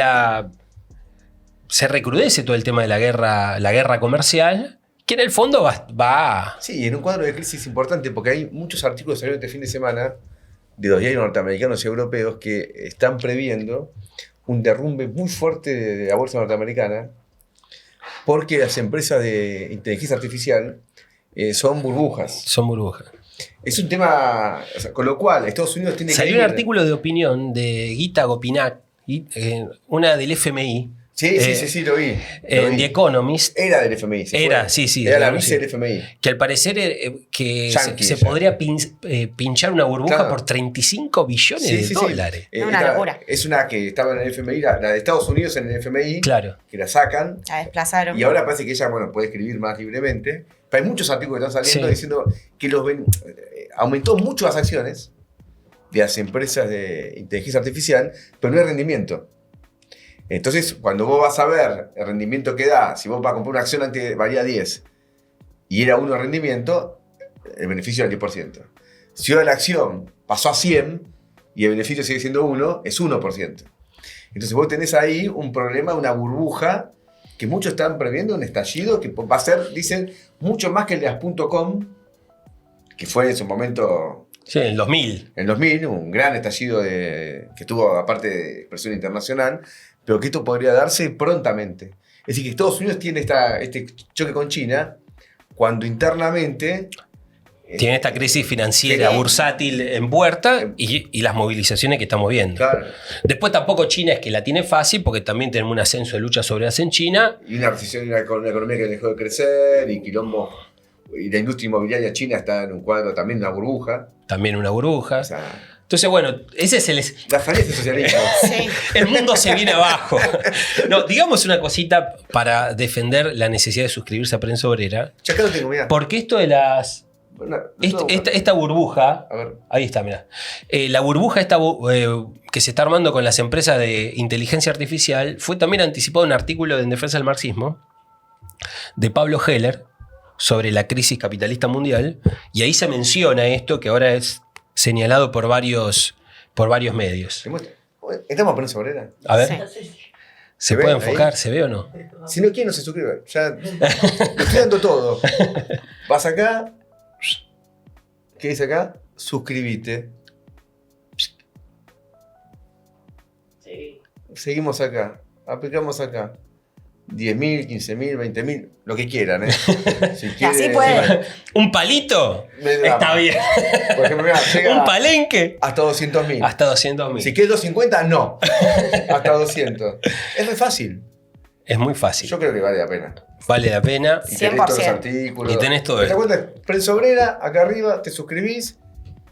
se recrudece todo el tema de la guerra comercial, que en el fondo va... Sí, en un cuadro de crisis importante, porque hay muchos artículos salieron este fin de semana de los diarios norteamericanos y europeos que están previendo un derrumbe muy fuerte de la bolsa norteamericana, porque las empresas de inteligencia artificial son burbujas. Son burbujas. Es un tema, con lo cual Estados Unidos tiene que... Salió un artículo de opinión de Gita Gopinath, una del FMI. Sí, lo vi. En The Economist. Era del FMI. Era la vice del FMI. Que al parecer se podría pinchar una burbuja por 35 billones de dólares. Una locura. Es una que estaba en el FMI, la de Estados Unidos en el FMI. Claro. Que la sacan. La desplazaron. Y ahora parece que ella puede escribir más libremente. Pero hay muchos artículos que están saliendo diciendo que aumentó mucho las acciones de las empresas de inteligencia artificial, pero no hay rendimiento. Entonces, cuando vos vas a ver el rendimiento que da, si vos vas a comprar una acción antes valía 10 y era 1 de rendimiento, el beneficio era el 10%. Si ahora la acción pasó a 100 y el beneficio sigue siendo 1, es 1%. Entonces vos tenés ahí un problema, una burbuja, que muchos están previendo un estallido que va a ser, dicen, mucho más que el de las .com, que fue en su momento... Sí, en el 2000. En el 2000, un gran estallido que tuvo, aparte de presión internacional, pero que esto podría darse prontamente. Es decir, que Estados Unidos tiene este choque con China cuando internamente Tiene esta crisis financiera Sí. bursátil en puerta y las movilizaciones que estamos viendo. Claro. Después tampoco China es que la tiene fácil, porque también tenemos un ascenso de luchas obreras en China. Y una recesión y una economía que dejó de crecer y quilombo. Y la industria inmobiliaria china está en un cuadro también, una burbuja. También una burbuja. O sea, Entonces, bueno, ese es la falencia del socialismo. Sí. el mundo se viene abajo. No, digamos una cosita para defender la necesidad de suscribirse a Prensa Obrera. Ya acá lo tengo, mirá. Porque esto de las... Bueno, Esta burbuja... A ver. Ahí está, mirá. La burbuja esta, que se está armando con las empresas de inteligencia artificial fue también anticipado en un artículo en Defensa del Marxismo de Pablo Heller sobre la crisis capitalista mundial, y ahí se menciona esto que ahora es señalado por varios medios. ¿Te muestro? ¿Estamos en Prensa Obrera? A ver, Sí. ¿se ve puede ahí? enfocar? ¿Se ve o no? Si no quieren, no se suscriben. Ya lo estoy dando todo. Vas acá. ¿Qué dice acá? Suscribite. Sí. Seguimos acá. Aplicamos acá. 10.000, 15.000, 20.000, lo que quieran, ¿eh? Si así puede. ¿Un palito? Me da. Está bien. Por ejemplo, mirá, llega ¿Un palenque? hasta 200.000. Hasta 200.000. Si quieres 250, no. Hasta 200. Es muy fácil. Es muy fácil. Yo creo que vale la pena. Vale la pena. Y tenés todos los 100%. artículos. Y tenés todo ¿Te eso. cuenta? Prensa Obrera, acá arriba, te suscribís,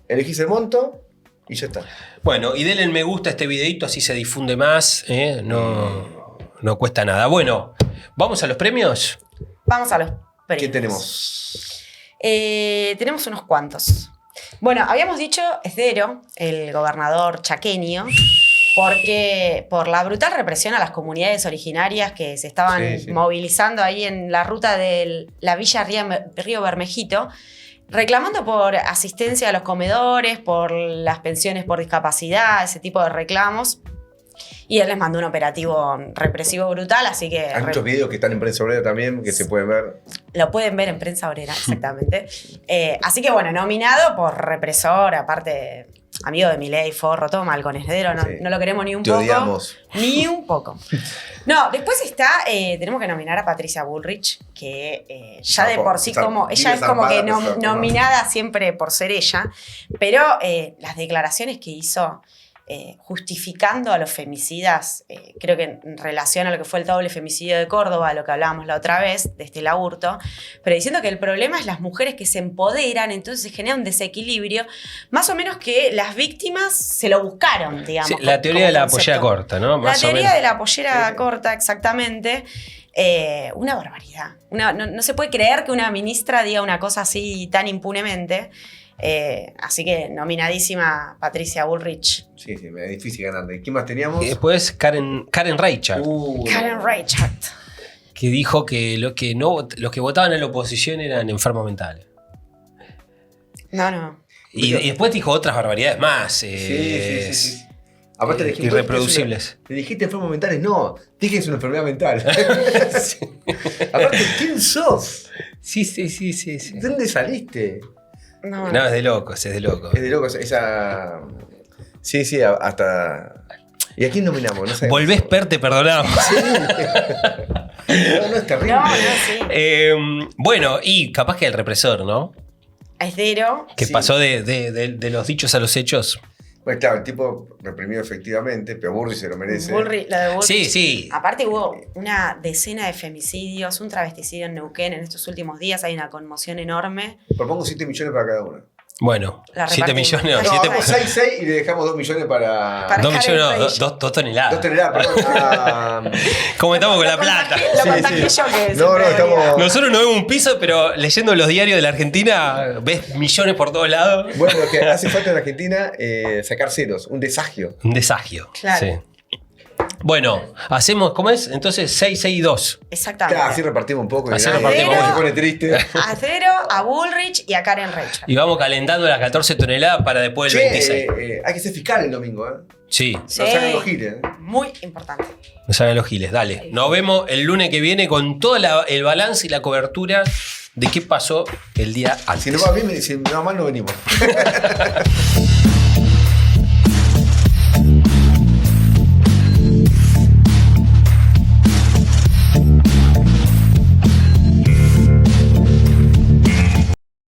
elegís el monto y ya está. Bueno, y denle el me gusta a este videito, así se difunde más. No cuesta nada. Bueno, ¿vamos a los premios? Vamos a los premios. ¿Qué tenemos? Tenemos unos cuantos. Bueno, habíamos dicho Esdero, el gobernador chaqueño, porque por la brutal represión a las comunidades originarias que se estaban Sí. movilizando ahí en la ruta de la Villa Río Bermejito, reclamando por asistencia a los comedores, por las pensiones por discapacidad, ese tipo de reclamos. Y él les mandó un operativo represivo brutal, así que Hay muchos videos que están en Prensa Obrera también que se pueden ver. lo pueden ver en Prensa Obrera, exactamente. Así que bueno, nominado por represor, aparte amigo de Milei, forro, todo mal con Esdero, no, Sí. no lo queremos ni un Te poco. odiamos. Ni un poco. No, después está, tenemos que nominar a Patricia Bullrich, que ya de por sí como, ella es como que nominada siempre por ser ella, pero las declaraciones que hizo justificando a los femicidas, creo que en relación a lo que fue el doble femicidio de Córdoba, lo que hablábamos la otra vez, de Estela Hurto, pero diciendo que el problema es las mujeres que se empoderan, entonces se genera un desequilibrio, más o menos que las víctimas se lo buscaron, digamos. Sí, la teoría como de la concepto. pollera corta, ¿no? La Más o teoría menos. de la pollera Sí. corta, exactamente. Una barbaridad. No se puede creer que una ministra diga una cosa así tan impunemente. Así que nominadísima Patricia Bullrich. Sí, me es difícil ganarle. ¿Quién más teníamos? Y después Karen Reichardt, Karen Reichardt. que dijo que los que votaban en la oposición eran enfermos mentales. No. Y después dijo otras barbaridades más. Sí. Aparte le dijiste, irreproducibles. ¿Le dijiste enfermos mentales? No, dije que es una enfermedad mental. Sí. Aparte, ¿quién sos? Sí. ¿De dónde saliste? No. No, es de locos, es de locos. Es de locos esa... Sí, hasta... ¿Y a quién nominamos? No sabemos. Volvés per, te perdonamos. No, es terrible. No, sí. Bueno, y capaz que el represor, ¿no? Esdero. Que Sí. pasó de los dichos a los hechos. Bueno, claro, el tipo reprimió efectivamente, pero Burri se lo merece. Lo de Bullrich. Sí. Aparte hubo una decena de femicidios, un travesticidio en Neuquén en estos últimos días, hay una conmoción enorme. Propongo 7 millones para cada uno. Bueno, La 7 repartimos. millones, No, 7 6 y le dejamos 2 millones para... Para 2 Karen millones, no, Reichardt. 2 toneladas. 2 toneladas, perdón. ¿Cómo estamos con la plata? Lo contagié yo que No, siempre estamos- venía. Nosotros no vemos un piso, pero leyendo los diarios de la Argentina, ves millones por todos lados. Bueno, lo que hace falta en Argentina sacar ceros, un desagio. Un desagio. Claro. Sí. Bueno, hacemos, ¿cómo es? Entonces 6, 6 y 2. Exactamente. Claro, así repartimos un poco. Así y repartimos. cómo se pone triste. A Esdero, a Bullrich y a Karen Reichardt. Y vamos calentando las 14 toneladas para después del 26. Hay que ser fiscal el domingo, ¿eh? Sí, No sacan los giles, ¿eh? Muy importante. nos hagan los giles, dale. Nos vemos el lunes que viene con todo el balance y la cobertura de qué pasó el día antes. Si no va bien, si no va mal, no venimos.